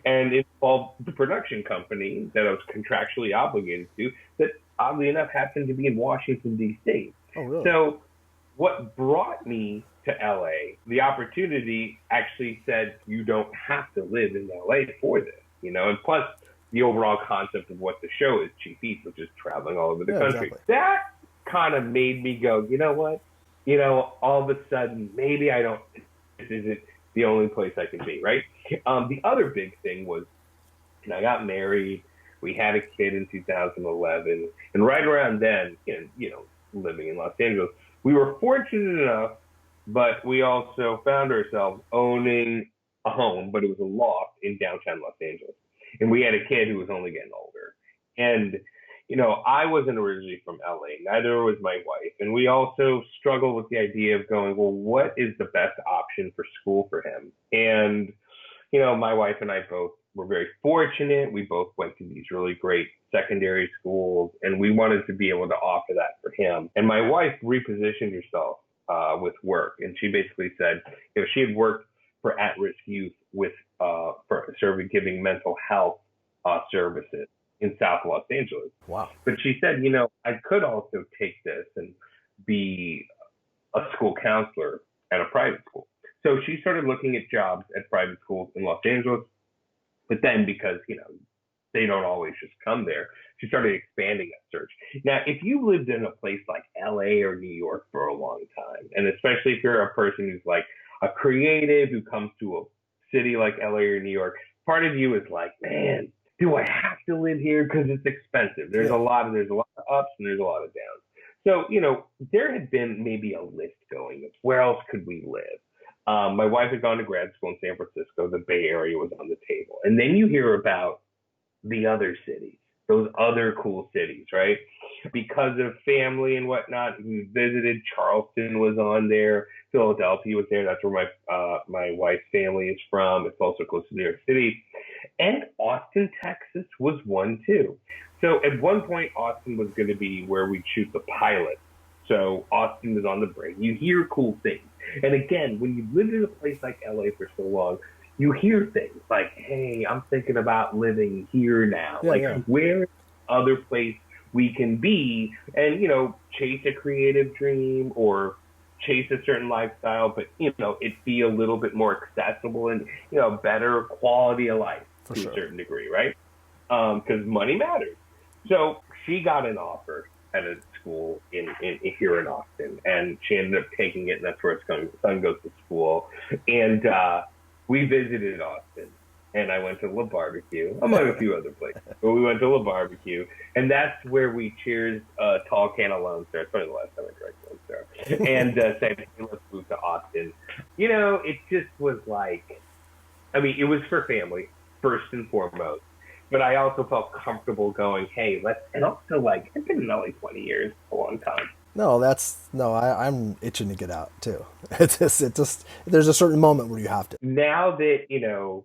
Speaker 2: and it involved the production company that I was contractually obligated to, that oddly enough happened to be in Washington, D.C.
Speaker 1: Oh, really?
Speaker 2: So what brought me to LA, the opportunity actually said, you don't have to live in LA for this, and plus the overall concept of what the show is, Cheap Eats, which is traveling all over the country. Exactly. That kind of made me go, you know what? All of a sudden, maybe this isn't the only place I can be, right? The other big thing was, I got married, we had a kid in 2011, and right around then, living in Los Angeles, we were fortunate enough, but we also found ourselves owning a home, but it was a loft in downtown Los Angeles. And we had a kid who was only getting older. And, I wasn't originally from LA, neither was my wife. And we also struggled with the idea of going, well, what is the best option for school for him? And, my wife and I both were very fortunate. We both went to these really great secondary schools, and we wanted to be able to offer that for him. And my wife repositioned herself with work. And she basically said, she had worked for at-risk youth for giving mental health services in South Los Angeles.
Speaker 1: Wow.
Speaker 2: But she said, I could also take this and be a school counselor at a private school. So she started looking at jobs at private schools in Los Angeles. But then because, they don't always just come there, she started expanding that search. Now, if you lived in a place like LA or New York for a long time, and especially if you're a person who's like a creative who comes to a city like LA or New York, part of you is like, man, do I have to live here? Because it's expensive. There's a lot of ups and there's a lot of downs. So, there had been maybe a list going of where else could we live? My wife had gone to grad school in San Francisco. The Bay Area was on the table. And then you hear about the other cities, those other cool cities, right? Because of family and whatnot, we visited. Charleston was on there. Philadelphia was there. That's where my wife's family is from. It's also close to New York City. And Austin, Texas was one too. So at one point, Austin was going to be where we'd shoot the pilot. So Austin was on the brink. You hear cool things. And again, when you lived in a place like LA for so long, you hear things like, hey, I'm thinking about living here now. Where other place we can be and, chase a creative dream or chase a certain lifestyle, but, it be a little bit more accessible and, better quality of life to a certain degree, right? Because money matters. So she got an offer at a school in here in Austin, and she ended up taking it, and that's where her son goes to school. And we visited Austin, and I went to La Barbecue, among a few other places. But we went to La Barbecue, and that's where we cheers a tall can of Lone Star. It's probably the last time I drank Lone Star. And said, hey, let's move to Austin. It just was like, it was for family, first and foremost. But I also felt comfortable going, hey, and also I've been in LA 20 years, a long time.
Speaker 1: I'm itching to get out too. It just there's a certain moment where you have to.
Speaker 2: Now that, now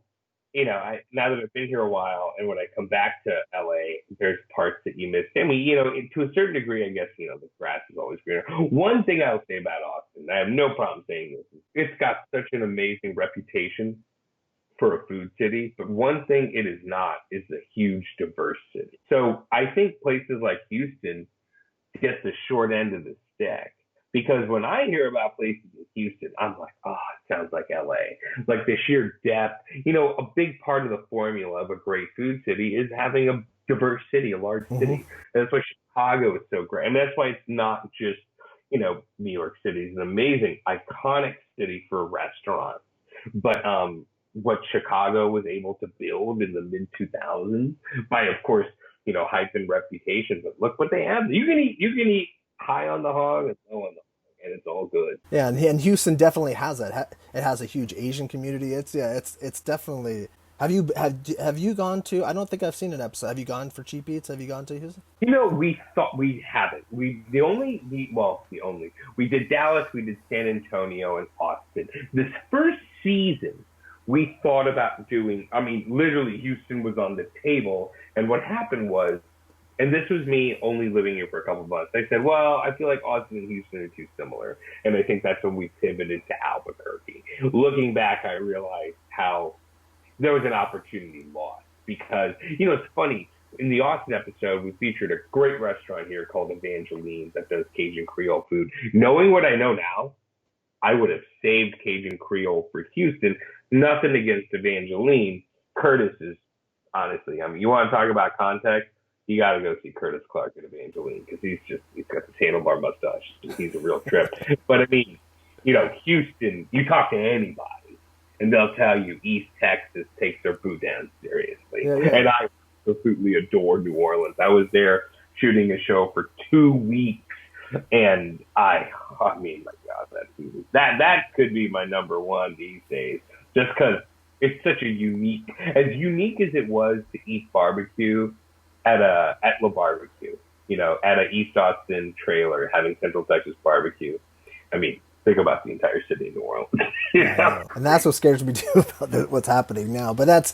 Speaker 2: that I've been here a while, and when I come back to LA, there's parts that you miss. To a certain degree, I guess, the grass is always greener. One thing I'll say about Austin, I have no problem saying this, it's got such an amazing reputation for a food city, but one thing it is not is a huge diverse city. So I think places like Houston get the short end of the stick, because when I hear about places in Houston, I'm like, oh, it sounds like LA. Like the sheer depth, a big part of the formula of a great food city is having a diverse city, a large city. And that's why Chicago is so great. And that's why it's not just, New York City is an amazing, iconic city for restaurants. But what Chicago was able to build in the mid 2000s by, of course, hype and reputation, but look what they have. You can eat high on the hog and low on the hog, and it's all good.
Speaker 1: Yeah, and Houston definitely has that. It has a huge Asian community. It's definitely. Have you gone to? I don't think I've seen an episode. Have you gone for Cheap Eats? Have you gone to Houston?
Speaker 2: We thought we haven't. We did Dallas, we did San Antonio, and Austin. This first season, we thought about doing, literally Houston was on the table. And what happened was and this was me only living here for a couple of months. I said, well, I feel like Austin and Houston are too similar. And I think that's when we pivoted to Albuquerque. Looking back, I realized how there was an opportunity lost because, it's funny. In the Austin episode, we featured a great restaurant here called Evangeline that does Cajun Creole food. Knowing what I know now, I would have saved Cajun Creole for Houston. Nothing against Evangeline. Curtis is, honestly, I mean, you want to talk about context? You got to go see Curtis Clark at Evangeline because he's got this handlebar mustache. He's a real trip. But I mean, Houston, you talk to anybody and they'll tell you East Texas takes their food down seriously.
Speaker 1: Yeah, yeah.
Speaker 2: And I absolutely adore New Orleans. I was there shooting a show for 2 weeks. And I mean, my God, that could be my number one these days, just because it's such a unique as it was to eat barbecue at La Barbecue, at a East Austin trailer, having Central Texas barbecue. I mean, think about the entire city of New Orleans.
Speaker 1: And that's what scares me too about what's happening now. But that's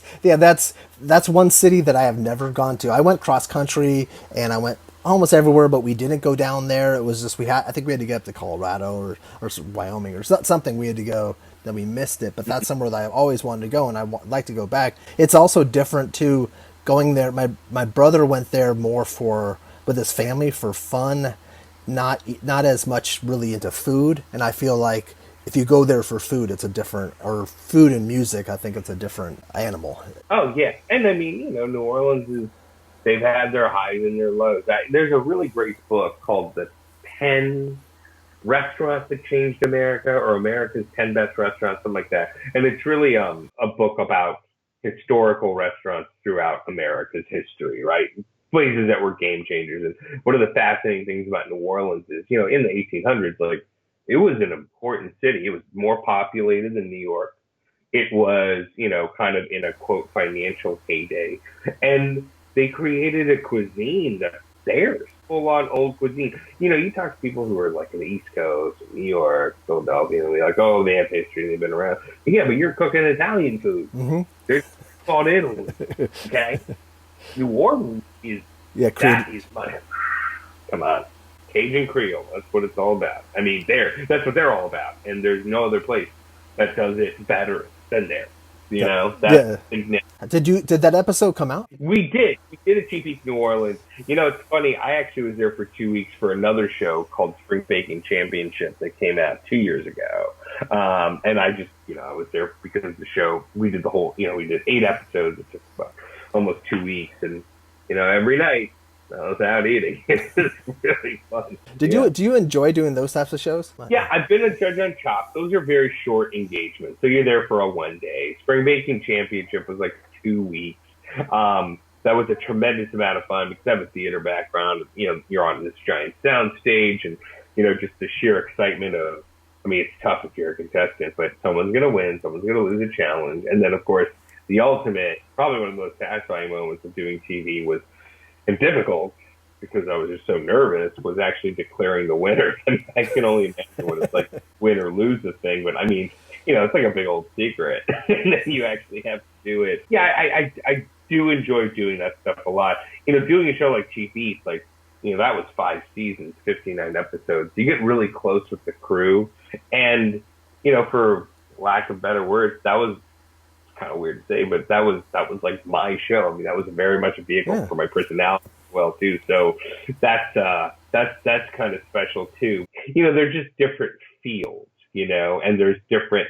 Speaker 1: one city that I have never gone to. I went cross country and I went almost everywhere, but we didn't go down there. It was just I think we had to get up to Colorado or Wyoming or something. We had to go, then we missed it. But that's somewhere that I've always wanted to go, and I'd like to go back. It's also different too going there. My brother went there more with his family for fun, not as much really into food. And I feel like if you go there for food, it's a different, or food and music, I think it's a different animal.
Speaker 2: Oh yeah, and I mean, New Orleans is. They've had their highs and their lows. There's a really great book called The 10 Restaurants That Changed America, or America's 10 Best Restaurants, something like that. And it's really a book about historical restaurants throughout America's history, right? Places that were game changers. And one of the fascinating things about New Orleans is, in the 1800s, like, it was an important city. It was more populated than New York. It was, kind of in a, quote, financial heyday. And they created a cuisine that's theirs, full-on old cuisine. You talk to people who are like in the East Coast, New York, Philadelphia, and they're like, oh, they have history, they've been around. Yeah, but you're cooking Italian food.
Speaker 1: Mm-hmm.
Speaker 2: They're called Italy, okay? New Orleans is, that is money. Come on. Cajun Creole, that's what it's all about. I mean, that's what they're all about. And there's no other place that does it better than there.
Speaker 1: Did that episode come out?
Speaker 2: We did a Cheap Eats New Orleans. It's funny, I actually was there for 2 weeks for another show called Spring Baking Championship that came out 2 years ago. And I just, I was there because of the show. We did we did 8 episodes. It took about almost 2 weeks. And, every night I was out eating. It's really fun.
Speaker 1: Do you enjoy doing those types of shows?
Speaker 2: Yeah, I've been a judge on Chopped. Those are very short engagements. So you're there for a 1 day. Spring Baking Championship was like 2 weeks. That was a tremendous amount of fun because I have a theater background. You're on this giant sound stage and, just the sheer excitement of, I mean, it's tough if you're a contestant, but someone's going to win, someone's going to lose a challenge. And then, of course, the ultimate, probably one of the most satisfying moments of doing TV was, and difficult because I was just so nervous, was actually declaring the winner. I mean, I can only imagine what it's like win or lose the thing, but I mean, it's like a big old secret. And then you actually have to do it. Yeah, I do enjoy doing that stuff a lot. Doing a show like Cheap Eats, like, that was 5 seasons, 59 episodes. You get really close with the crew. And, for lack of better words, that was kind of weird to say, but that was like my show. I mean, that was very much a vehicle for my personality as well too. So that's kind of special too. They're just different fields, and there's different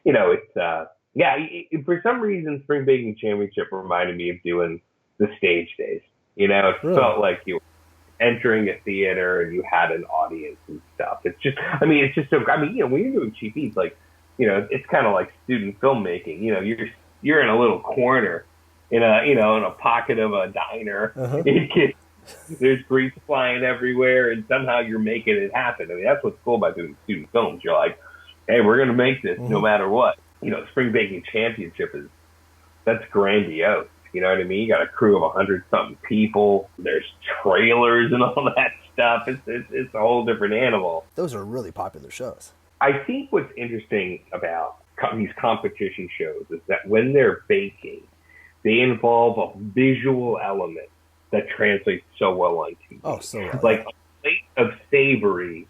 Speaker 2: it's for some reason Spring Baking Championship reminded me of doing the stage days. It felt like you were entering a theater and you had an audience and stuff. It's just when you're doing Cheap Eats, like, it's kind of like student filmmaking. You're in a little corner in a pocket of a diner. Uh-huh. There's grease flying everywhere, and somehow you're making it happen. I mean, that's what's cool about doing student films. You're like, hey, we're gonna make this no matter what. Spring Baking Championship that's grandiose. You know what I mean? You got a crew of 100-something people. There's trailers and all that stuff. It's a whole different animal.
Speaker 1: Those are really popular shows.
Speaker 2: I think what's interesting about these competition shows is that when they're baking, they involve a visual element that translates so well on TV.
Speaker 1: Oh, so well.
Speaker 2: Like a plate of savory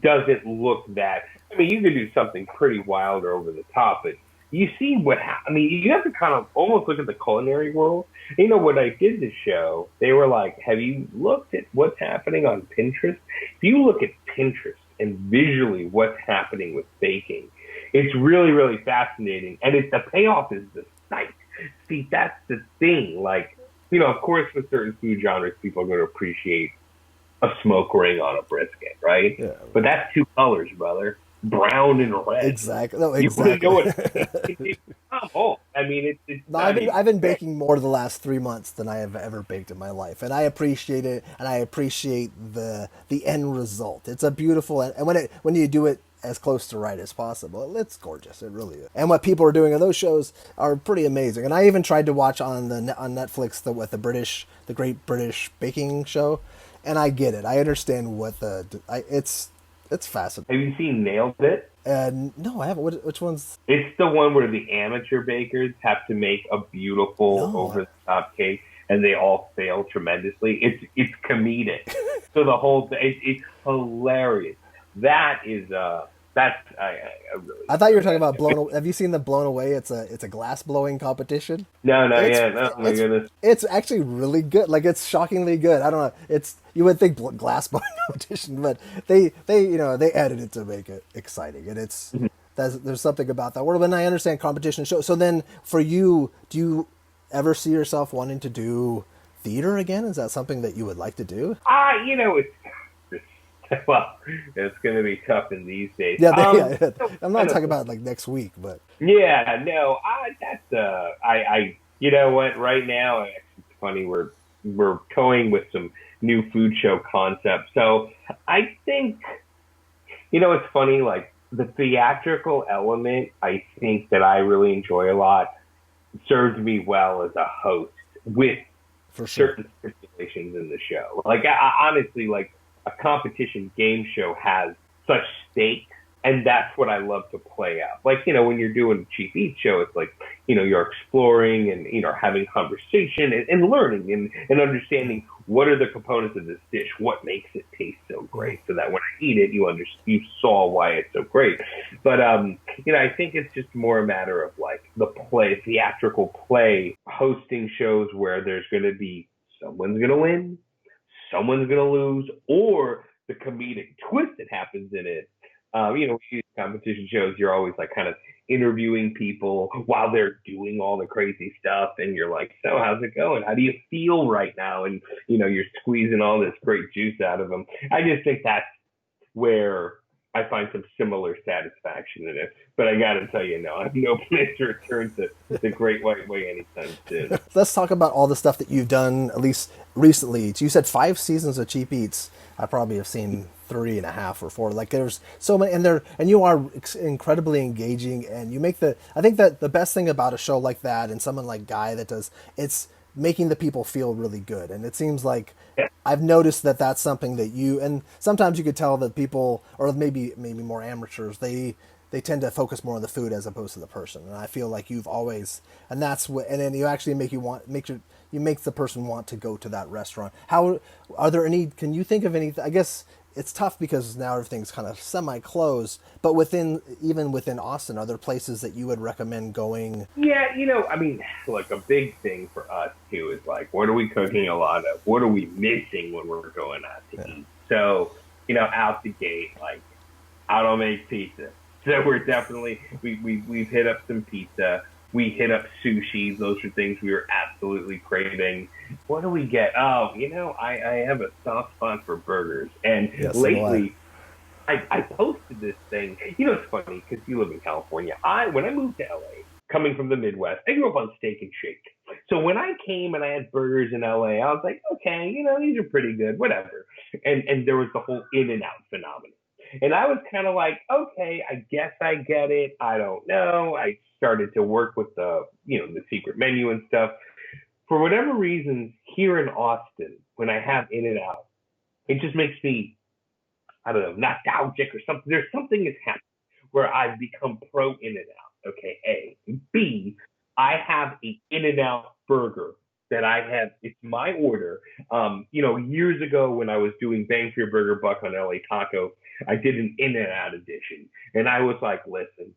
Speaker 2: doesn't look that. I mean, you could do something pretty wild or over the top, but you see I mean, you have to kind of almost look at the culinary world. You know, when I did the show, they were like, have you looked at what's happening on Pinterest? If you look at Pinterest and visually what's happening with baking, it's really, really fascinating. And the payoff is the sight. See, that's the thing. Like, you know, of course, with certain food genres, people are going to appreciate a smoke ring on a brisket, right?
Speaker 1: Yeah.
Speaker 2: But that's two colors, brother. Brown and red.
Speaker 1: Exactly. No, exactly.
Speaker 2: I mean, it's
Speaker 1: no, I've been baking more the last 3 months than I have ever baked in my life, and I appreciate it, and I appreciate the end result. It's a beautiful, and when you do it as close to right as possible, it's gorgeous. It really is. And what people are doing on those shows are pretty amazing. And I even tried to watch on Netflix the Great British Baking Show, and I get it. I understand what it's fascinating.
Speaker 2: Have you seen Nailed It?
Speaker 1: No, I haven't. Which one's?
Speaker 2: It's the one where the amateur bakers have to make a beautiful over-the-top cake, and they all fail tremendously. It's comedic. So the whole thing, it's hilarious. That is
Speaker 1: I thought you were talking about Blown. Have you seen the Blown Away? It's a glass blowing competition.
Speaker 2: No, oh my goodness.
Speaker 1: It's actually really good. Like, it's shockingly good. I don't know. You would think glass blowing competition, but they edit it to make it exciting, and there's something about that world. And I understand competition shows. So then, for you, do you ever see yourself wanting to do theater again? Is that something that you would like to do?
Speaker 2: Well, it's going to be tough in these days.
Speaker 1: Yeah, I'm not talking about like next week, but
Speaker 2: yeah, no, you know what? Right now, it's funny. We're toying with some new food show concepts. So I think, you know, it's funny. Like, the theatrical element, I think that I really enjoy a lot. Served me well as a host with certain stipulations in the show. Like, I honestly, like, a competition game show has such stakes, and that's what I love to play out. Like, you know, when you're doing a Cheap Eats show, it's like, you know, you're exploring and, you know, having conversation and learning and understanding what are the components of this dish, what makes it taste so great, so that when I eat it, you saw why it's so great. But, you know, I think it's just more a matter of like the theatrical play, hosting shows where there's going to be someone's going to win, someone's going to lose, or the comedic twist that happens in it. You know, these competition shows, you're always like kind of interviewing people while they're doing all the crazy stuff. And you're like, so how's it going? How do you feel right now? And, you know, you're squeezing all this great juice out of them. I just think that's where I find some similar satisfaction in it. But I got to tell you, no, I have no plans to return to the Great White Way anytime soon.
Speaker 1: Let's talk about all the stuff that you've done, at least recently. You said 5 seasons of Cheap Eats. I probably have seen 3.5 or 4. Like, there's so many, and you are incredibly engaging, and you make I think that the best thing about a show like that, and someone like Guy that does, it's making the people feel really good. And it seems like I've noticed that that's something that and sometimes you could tell that people, or maybe more amateurs, they tend to focus more on the food as opposed to the person. And I feel like you've always, and that's what, and then you actually make the person want to go to that restaurant. Can you think of any, I guess it's tough because now everything's kind of semi-closed, but even within Austin, are there places that you would recommend going?
Speaker 2: Yeah, you know, I mean, like, a big thing for us too is like, what are we cooking a lot of? What are we missing when we're going out to eat? So, you know, out the gate, like, I don't make pizza. So we're definitely, we've hit up some pizza. We hit up sushi. Those are things we were absolutely craving. What do we get? Oh, you know, I have a soft spot for burgers. And lately, I posted this thing. You know, it's funny because you live in California. When I moved to LA, coming from the Midwest, I grew up on Steak and Shake. So when I came and I had burgers in LA, I was like, okay, you know, these are pretty good, whatever. And there was the whole In-N-Out phenomenon. And I was kind of like, okay, I guess I get it. I don't know. I started to work with the secret menu and stuff. For whatever reason, here in Austin, when I have In-N-Out, it just makes me, I don't know, nostalgic or something. There's something that's happened where I've become pro In-N-Out. Okay, A. B, I have an In-N-Out burger that I have. It's my order. Years ago when I was doing Bang for Your Burger Buck on LA Taco, I did an In-N-Out edition, and I was like, listen,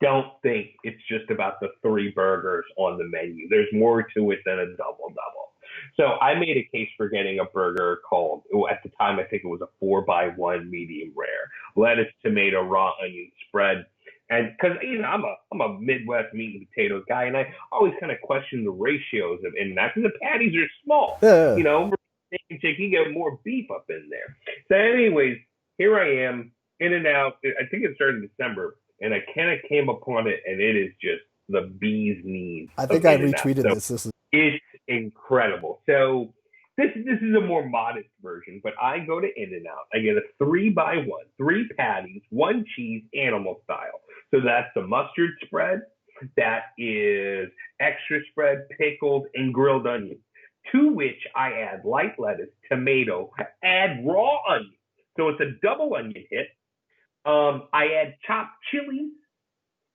Speaker 2: don't think it's just about the 3 burgers on the menu. There's more to it than a double double. So I made a case for getting a burger called, at the time, I think it was a 4x1 medium rare, lettuce, tomato, raw onion spread. And because I'm a Midwest meat and potatoes guy, and I always kind of question the ratios of In-N-Out because the patties are small.
Speaker 1: Yeah.
Speaker 2: Steak and shake, you get more beef up in there. So, anyways, here I am, In-N-Out. I think it started in December, and I kind of came upon it, and it is just the bee's knees.
Speaker 1: I think I retweeted this.
Speaker 2: It's incredible. So this is a more modest version, but I go to In-N-Out. I get a 3x1, 3 patties, 1 cheese, animal style. So that's the mustard spread. That is extra spread, pickled, and grilled onions, to which I add light lettuce, tomato, add raw onion. So it's a double onion hit. I add chopped chilies,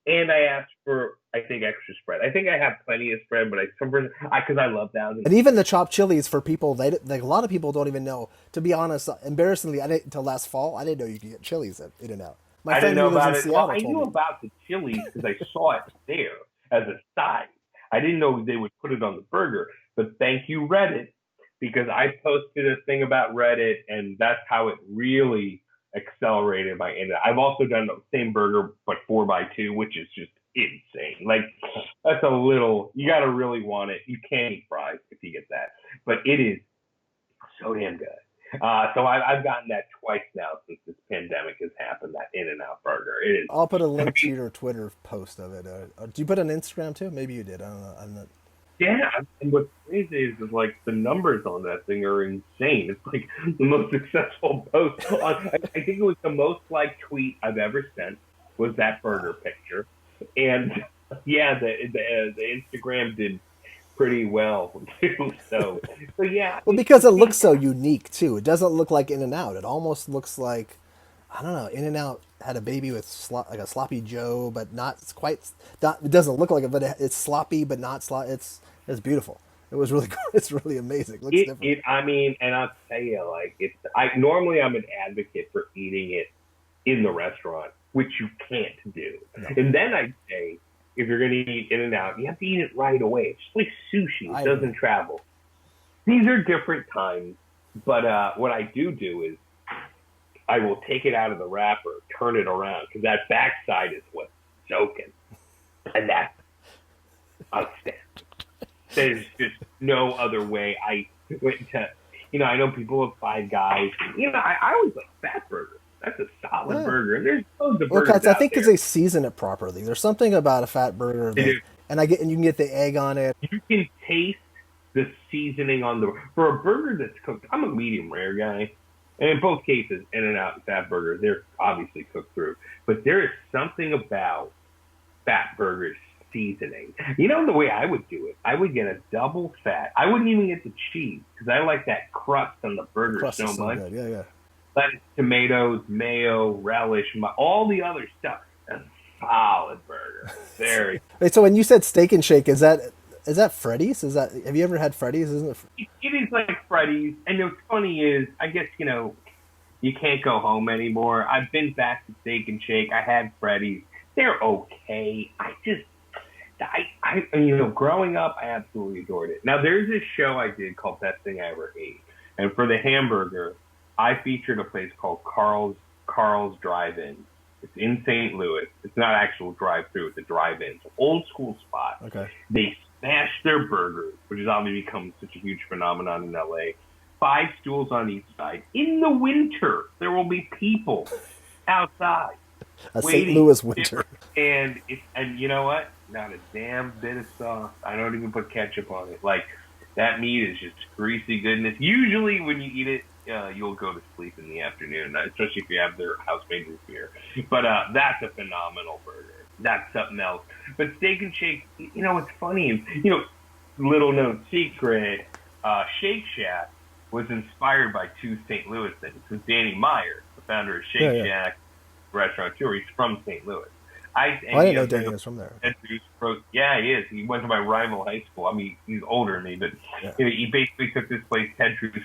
Speaker 2: and I asked for, I think, extra spread. I think I have plenty of spread, but because I love that.
Speaker 1: And even the chopped chilies for people, a lot of people don't even know. To be honest, embarrassingly, until last fall, I didn't know you could get chilies at In-N-Out.
Speaker 2: I didn't know about it. Well, I knew about the chilies because I saw it there as a side. I didn't know they would put it on the burger, but thank you, Reddit, because I posted a thing about Reddit, and that's how it really accelerated my In-N-Out. I've also done the same burger, but 4x2, which is just insane. Like, that's a little, you got to really want it. You can't eat fries if you get that, but it is so damn good. So I've gotten that twice now since this pandemic has happened, that In-N-Out burger. It is.
Speaker 1: I'll put a link to your Twitter post of it. Do you put it on Instagram too? Maybe you did. I don't know. I'm not.
Speaker 2: Yeah, and what's crazy is like the numbers on that thing are insane. It's like the most successful post. I think it was the most liked tweet I've ever sent was that burger picture, and yeah, the Instagram did pretty well too. So yeah.
Speaker 1: Well, because it looks so unique too. It doesn't look like In-N-Out. It almost looks like, I don't know. In-N-Out had a baby with like a sloppy Joe, but not quite. It doesn't look like it, but it's sloppy, but not sloppy. It's beautiful. It was really good. It's really amazing. It looks different.
Speaker 2: I mean, and I'll tell you, like, normally I'm an advocate for eating it in the restaurant, which you can't do. No. And then I'd say, if you're going to eat In-N-Out, you have to eat it right away. It's just like sushi. It doesn't travel. These are different times, but what I do is I will take it out of the wrapper, turn it around, because that backside is what's soaking. And that's outstanding. There's just no other way. I went to, I know people have Five Guys. I always like Fat Burger. That's a solid burger. And there's loads of burgers
Speaker 1: I think because they season it properly. There's something about a Fat Burger and you can get the egg on it.
Speaker 2: You can taste the seasoning for a burger that's cooked. I'm a medium rare guy. And in both cases, In-N-Out and Fat Burger, they're obviously cooked through. But there is something about Fat Burger's seasoning. The way I would do it, I would get a double fat. I wouldn't even get the cheese because I like that crust on the burger so much.
Speaker 1: Good. Yeah.
Speaker 2: Lettuce, tomatoes, mayo, relish, all the other stuff. That's a solid burger. Very.
Speaker 1: Wait, so when you said Steak and Shake, is that Freddy's? Have you ever had Freddy's? Isn't it?
Speaker 2: It is like Freddy's. And what's funny is, I guess, you can't go home anymore. I've been back to Steak and Shake. I had Freddy's. They're okay. Growing up, I absolutely adored it. Now, there's this show I did called Best Thing I Ever Ate. And for the hamburger, I featured a place called Carl's Drive-In. It's in St. Louis. It's not actual drive-through. It's a drive-in. It's an old-school spot.
Speaker 1: Okay.
Speaker 2: They smash their burgers, which has obviously become such a huge phenomenon in L.A. 5 stools on each side. In the winter, there will be people outside.
Speaker 1: A St. Louis winter.
Speaker 2: And you know what? Not a damn bit of sauce. I don't even put ketchup on it. Like, that meat is just greasy goodness. Usually when you eat it, you'll go to sleep in the afternoon, especially if you have their house-made root beer. But that's a phenomenal burger. That's something else. But Steak and Shake, what's funny is, little known secret, Shake Shack was inspired by 2 St. Louis things. It was Danny Meyer, the founder of Shake Shack, restaurateur. He's from St. Louis.
Speaker 1: I didn't know Danny was from there.
Speaker 2: Yeah, he is. He went to my rival high school. I mean, he's older than me, but
Speaker 1: Yeah.
Speaker 2: he basically took this place, Ted Drew's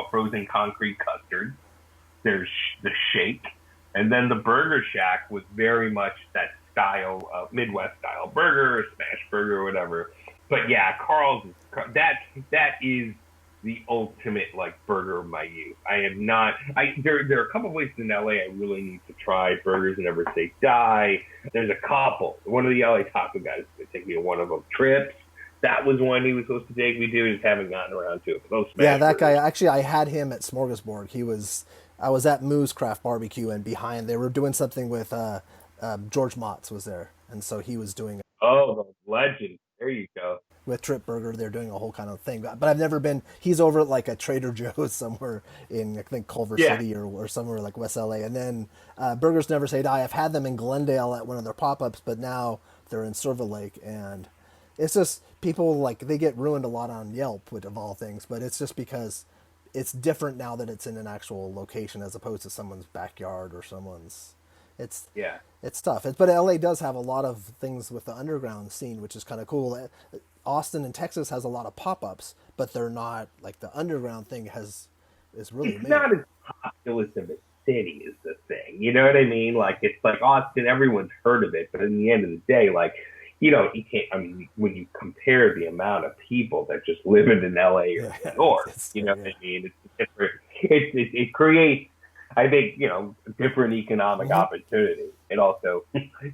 Speaker 2: frozen concrete custard. There's the Shake, and then the Burger Shack was very much that style, Midwest style burger, smash burger, or whatever. But yeah, Carl's that is the ultimate like burger of my youth. I have not. There are a couple places in LA I really need to try burgers and never say die. There's a couple. One of the LA taco guys is gonna take me to one of them. Trips. That was one he was supposed to take me to. Just haven't gotten around to it. But those
Speaker 1: Yeah, that
Speaker 2: burgers.
Speaker 1: guy. Actually, I had him at Smorgasburg. I was at Moo's Craft Barbecue, and behind they were doing something with George Motz was there, and so he was doing
Speaker 2: Oh, the legend. There you go.
Speaker 1: with Trip Burger. They're doing a whole kind of thing, but I've never been. He's over at like a Trader Joe's somewhere in I think Culver
Speaker 2: Yeah.
Speaker 1: City or somewhere like West LA. And then Burgers Never Say Die. I've had them in Glendale at one of their pop ups, but now they're in Silver Lake, and it's just people like they get ruined a lot on Yelp, of all things. But it's just because it's different now that it's in an actual location as opposed to someone's backyard or someone's. It's
Speaker 2: Yeah.
Speaker 1: it's tough. But LA does have a lot of things with the underground scene, which is kind of cool. Austin and Texas has a lot of pop-ups, but they're not like the underground thing is really
Speaker 2: It's
Speaker 1: amazing.
Speaker 2: not as populous of a city is the thing. You know what I mean? Like it's like Austin, everyone's heard of it, but in the end of the day, like you can't. I mean, when you compare the amount of people that just live in LA or
Speaker 1: Yeah,
Speaker 2: New York, you know what I mean? It's different. It creates, I think, different economic opportunity. It also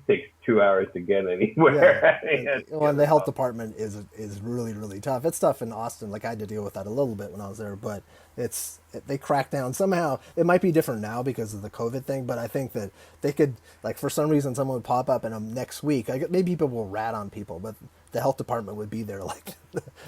Speaker 2: takes 2 hours to get anywhere.
Speaker 1: Yeah. Well, and the health department is really really tough. It's tough in Austin. Like I had to deal with that a little bit when I was there, but they crack down somehow. It might be different now because of the COVID thing, but I think that they could like for some reason someone would pop up and next week. Maybe people will rat on people, but the health department would be there like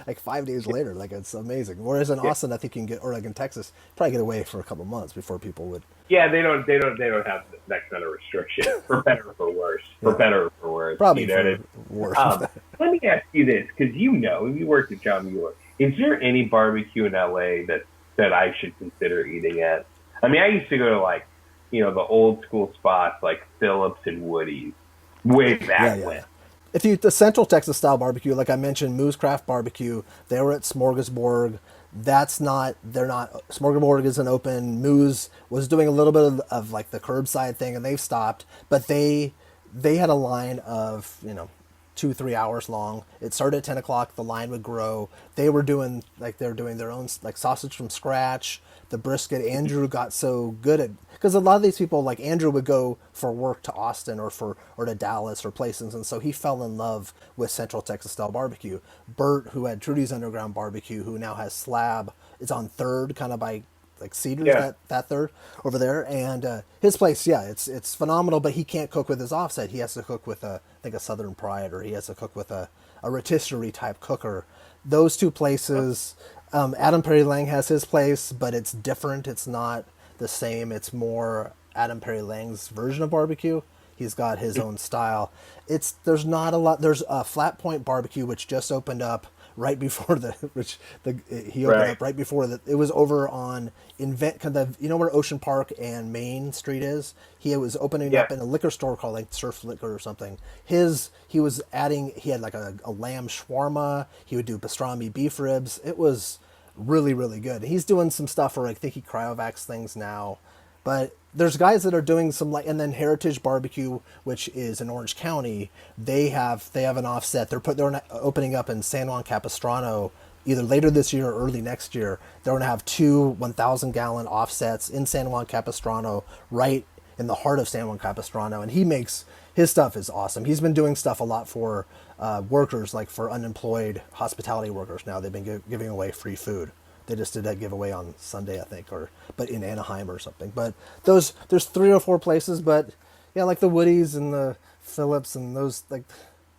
Speaker 1: like 5 days later. Like it's amazing. Whereas in Austin, I think you can get, or like in Texas, probably get away for a couple months before people would.
Speaker 2: Yeah, they don't have that kind of restriction, for better or for worse. For better or for worse.
Speaker 1: Probably
Speaker 2: you know
Speaker 1: for
Speaker 2: what
Speaker 1: worse.
Speaker 2: I mean? Let me ask you this, because you worked at John Mueller. Is there any barbecue in LA that I should consider eating at? I mean, I used to go to like, the old school spots like Phillips and Woody's way back when.
Speaker 1: If you the Central Texas style barbecue, like I mentioned, Moo's Craft Barbecue, they were at Smorgasburg. They're not. Smorgasburg isn't open. Moo's was doing a little bit of like the curbside thing, and they've stopped. But they had a line of 2-3 hours long. It started at 10 o'clock. The line would grow. They're doing their own like sausage from scratch. The brisket. Andrew got so good at, because a lot of these people like Andrew would go for work to Austin or to Dallas or places, and so he fell in love with Central Texas style barbecue. Bert, who had Trudy's Underground Barbecue, who now has Slab, is on Third, kind of by like Cedars, that Third over there, and his place, it's phenomenal. But he can't cook with his offset. He has to cook with I think a Southern Pride, or he has to cook with a rotisserie type cooker. Those two places. Adam Perry Lang has his place, but it's different. It's not the same. It's more Adam Perry Lang's version of barbecue. He's got his own style. There's not a lot. There's a Flat Point Barbecue which just opened up right before he opened up right before that. It was over on where Ocean Park and Main Street is. He was opening up in a liquor store called like Surf Liquor or something. He had like a lamb shawarma. He would do pastrami beef ribs. It was really really good. He's doing some stuff for I think he cryovacs things now. But there's guys that are doing some and then Heritage Barbecue, which is in Orange County, they have an offset. They're opening up in San Juan Capistrano either later this year or early next year. They're going to have 2 1,000-gallon offsets in San Juan Capistrano, right in the heart of San Juan Capistrano, and his stuff is awesome. He's been doing stuff a lot for workers, like for unemployed hospitality workers. Now they've been giving away free food. They just did that giveaway on Sunday, I think, but in Anaheim or something. But there's 3 or 4 places, but yeah, like the Woodies and the Phillips and those, like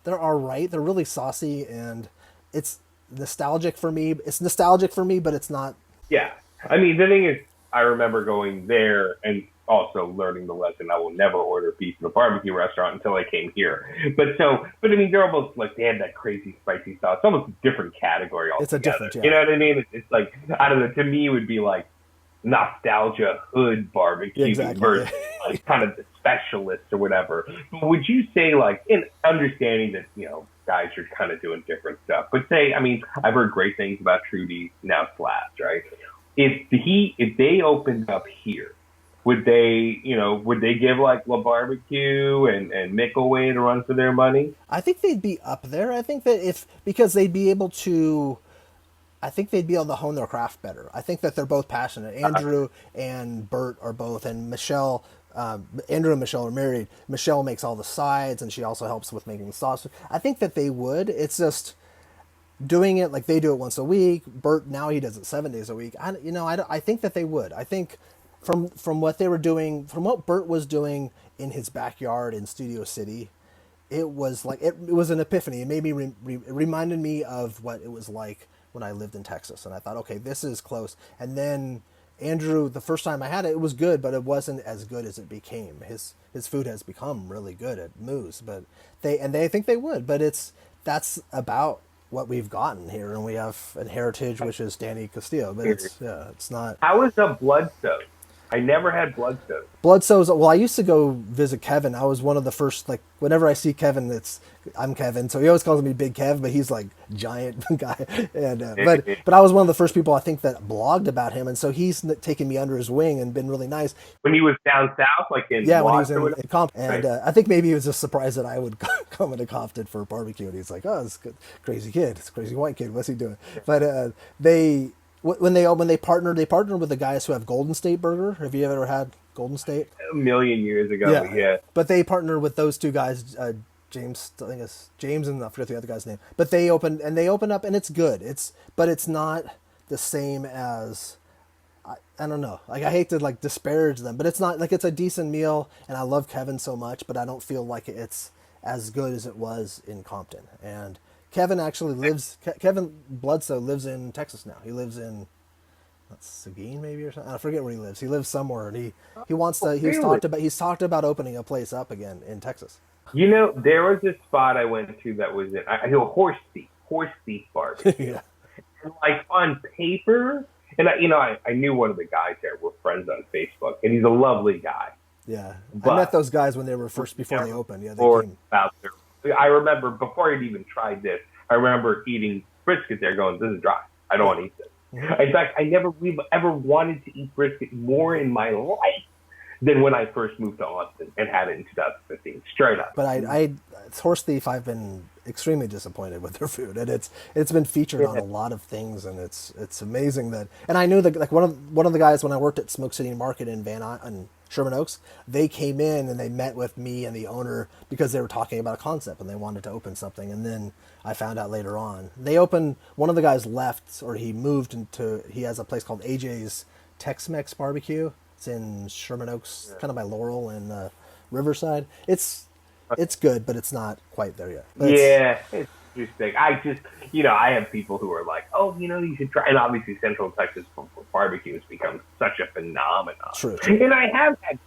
Speaker 1: they're all right. They're really saucy, and it's nostalgic for me. It's nostalgic for me, but it's not.
Speaker 2: Yeah, I mean the thing is, I remember going there and also learning the lesson. I will never order beef in a barbecue restaurant until I came here. But I mean, they're almost like they had that crazy spicy sauce. It's almost a different category altogether.
Speaker 1: It's a different,
Speaker 2: You know what I mean? It's like, I don't know, to me it would be like nostalgia hood barbecue
Speaker 1: Exactly.
Speaker 2: versus like kind of the specialist or whatever. But would you say, like, in understanding that, guys are kind of doing different stuff, but say, I mean, I've heard great things about Trudy, now Slats, right? If they opened up here, would they give like La Barbecue and Mickleway to run for their money?
Speaker 1: I think they'd be up there. I think that because they'd be able to, I think they'd be able to hone their craft better. I think that they're both passionate. Andrew and Bert are both, and Michelle, Andrew and Michelle are married. Michelle makes all the sides, and she also helps with making the sauce. I think that they would. It's just doing it like they do it once a week. Bert now he does it 7 days a week. I think that they would. I think from what they were doing, from what Bert was doing in his backyard in Studio City, it was like it was an epiphany. It made me it reminded me of what it was like when I lived in Texas, and I thought, okay, this is close. And then Andrew, the first time I had it, it was good, but it wasn't as good as it became. His food has become really good at Moose, but they think they would, but that's about what we've gotten here, and we have a heritage which is Danny Castillo, but it's not.
Speaker 2: How is a Bloodstone? I never had Bloodstone.
Speaker 1: Bloodstones. Well, I used to go visit Kevin. I was one of the first. Like whenever I see Kevin, I'm Kevin, so he always calls me Big Kev, but he's like giant guy. And but I was one of the first people I think that blogged about him, and so he's taken me under his wing and been really nice.
Speaker 2: When he was down south, like in
Speaker 1: when he was in Compton, and I think maybe he was just surprised that I would come into Compton for a barbecue, and he's like, "Oh, this crazy kid, this crazy white kid, what's he doing?" But when they partnered with the guys who have Golden State Burger. Have you ever had Golden State?
Speaker 2: A million years ago, yeah.
Speaker 1: But they partnered with those two guys, James, I think it's James, and I forget the other guy's name. But they open up, and it's good. But it's not the same as, I don't know. Like I hate to like disparage them, but it's not like it's a decent meal, and I love Kevin so much, but I don't feel like it's as good as it was in Compton. And Kevin actually Kevin Bloodstone lives in Texas now. He lives in Seguin maybe or something. I forget where he lives. He lives somewhere, and he wants to. He's talked about opening a place up again in Texas.
Speaker 2: There was a spot I went to that was Horse Thief Barbecue.
Speaker 1: Yeah.
Speaker 2: And like on paper, and I knew one of the guys there. We're friends on Facebook, and he's a lovely guy.
Speaker 1: Yeah, I met those guys when they were before they opened. Yeah, they came.
Speaker 2: I remember before I'd even tried this, I remember eating brisket there going, this is dry. I don't want to eat this. Mm-hmm. In fact, I never ever wanted to eat brisket more in my life than when I first moved to Austin and had it in 2015, straight up.
Speaker 1: But it's Horse Thief, I've been extremely disappointed with their food. And it's been featured on a lot of things, and it's amazing that, and I knew that like one of the guys when I worked at Smoke City Market in Sherman Oaks, they came in and they met with me and the owner because they were talking about a concept and they wanted to open something. And then I found out later on one of the guys left, or he has a place called AJ's Tex Mex Barbecue. It's in Sherman Oaks, kind of by Laurel and Riverside. It's good, but it's not quite there yet.
Speaker 2: It's interesting. I have people who are like, oh, you should try. And obviously Central Texas for barbecue has become such a phenomenon.
Speaker 1: True.
Speaker 2: And I have had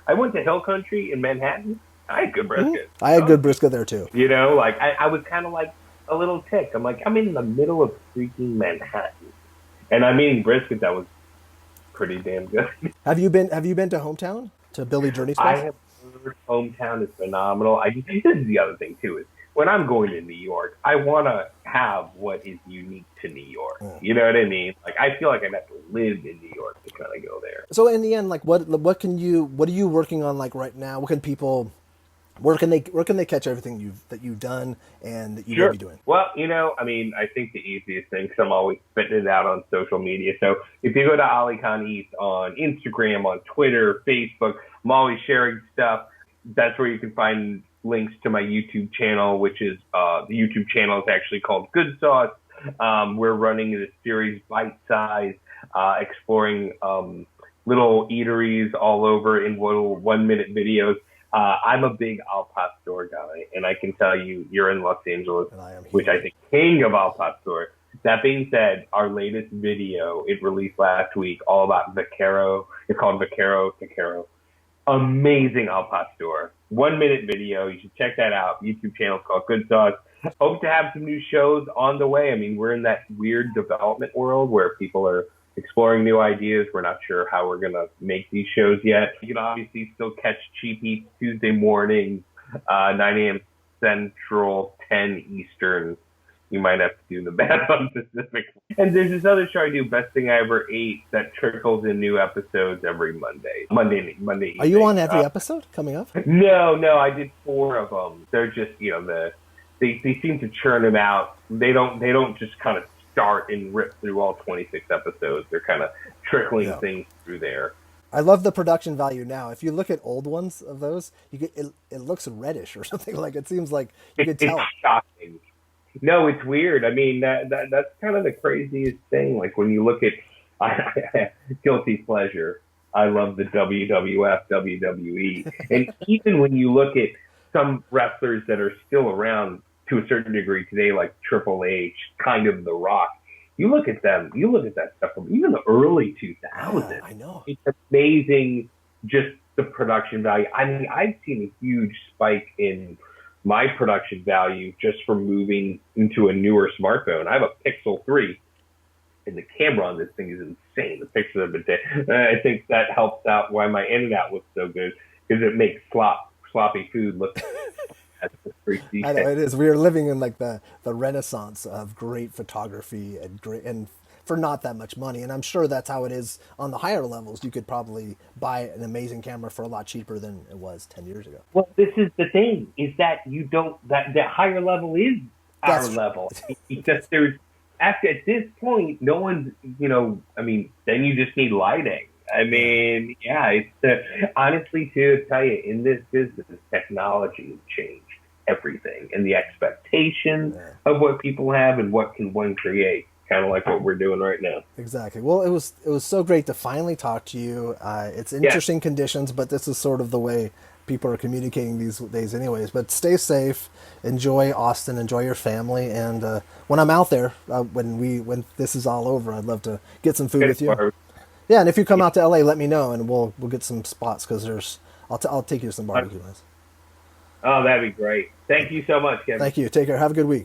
Speaker 2: I went to Hill Country in Manhattan. I had good brisket.
Speaker 1: Mm-hmm. I had good brisket there too.
Speaker 2: I was kind of like a little ticked. I'm like, I'm in the middle of freaking Manhattan, and I'm eating brisket that was pretty damn good.
Speaker 1: Have you been to Hometown, to Billy Journey's place?
Speaker 2: I have heard Hometown is phenomenal. This is the other thing too, is when I'm going to New York, I want to have what is unique to New York. You know what I mean? Like I feel like I'd have to live in New York to kind of go there.
Speaker 1: So in the end, like what are you working on like right now? Where can they catch everything that you've done and that you will be doing?
Speaker 2: Well, I think the easiest thing, because I'm always spitting it out on social media. So if you go to Ali Khan Eats on Instagram, on Twitter, Facebook, I'm always sharing stuff. That's where you can find links to my YouTube channel, which is the YouTube channel is actually called Good Sauce. We're running this series Bitesize, exploring little eateries all over in little 1-minute videos. I'm a big al pastor guy, and I can tell you're in Los Angeles, which I think king of al pastor. That being said, our latest video, it released last week, all about Vaquero. It's called Vaquero Taquero. Amazing al pastor. 1-minute video. You should check that out. YouTube channel is called Good Sauce. Hope to have some new shows on the way. I mean, we're in that weird development world where people are exploring new ideas. We're not sure how we're going to make these shows yet. You can obviously still catch Cheap Eats Tuesday morning, 9 a.m. Central, 10 Eastern. You might have to do the math on Pacific. And there's this other show I do, Best Thing I Ever Ate, that trickles in new episodes every Monday. Monday evening.
Speaker 1: Are you on every episode coming up?
Speaker 2: No, I did 4 of them. They're just, they seem to churn them out. They don't just kind of start and rip through all 26 episodes. They're kind of trickling things through there.
Speaker 1: I love the production value now. If you look at old ones of those, it looks reddish or something. Like it seems like you could tell.
Speaker 2: It's shocking. No, it's weird. I mean, that's kind of the craziest thing. Like when you look at guilty pleasure, I love the WWF, WWE, and even when you look at some wrestlers that are still around to a certain degree today, like Triple H, kind of The Rock. You look at them. You look at that stuff from even the early 2000s.
Speaker 1: Yeah, I know.
Speaker 2: It's amazing, just the production value. I mean, I've seen a huge spike in my production value just from moving into a newer smartphone. I have a Pixel 3, and the camera on this thing is insane. The pictures have been taken. I think that helps out why my internet looks so good, because it makes sloppy food look pretty
Speaker 1: I know it is. We are living in like the renaissance of great photography and for not that much money. And I'm sure that's how it is on the higher levels. You could probably buy an amazing camera for a lot cheaper than it was 10 years ago.
Speaker 2: Well, this is the thing, is that that higher level is our level. It's just at this point, no one's, I mean, then you just need lighting. I mean, yeah, it's honestly, to tell you, in this business, technology has changed everything, and the expectation of what people have and what can one create. Kind of like what we're doing right now.
Speaker 1: Exactly. Well, it was so great to finally talk to you. It's interesting conditions, but this is sort of the way people are communicating these days anyways. But stay safe, enjoy Austin, enjoy your family, and when I'm out there, when this is all over, I'd love to get some food with you. Yeah, and if you come out to LA, let me know, and we'll get some spots, because I'll take you to some barbecue ones.
Speaker 2: Oh, that'd be great. Thank you so much, Kevin.
Speaker 1: Thank you. Take care. Have a good week.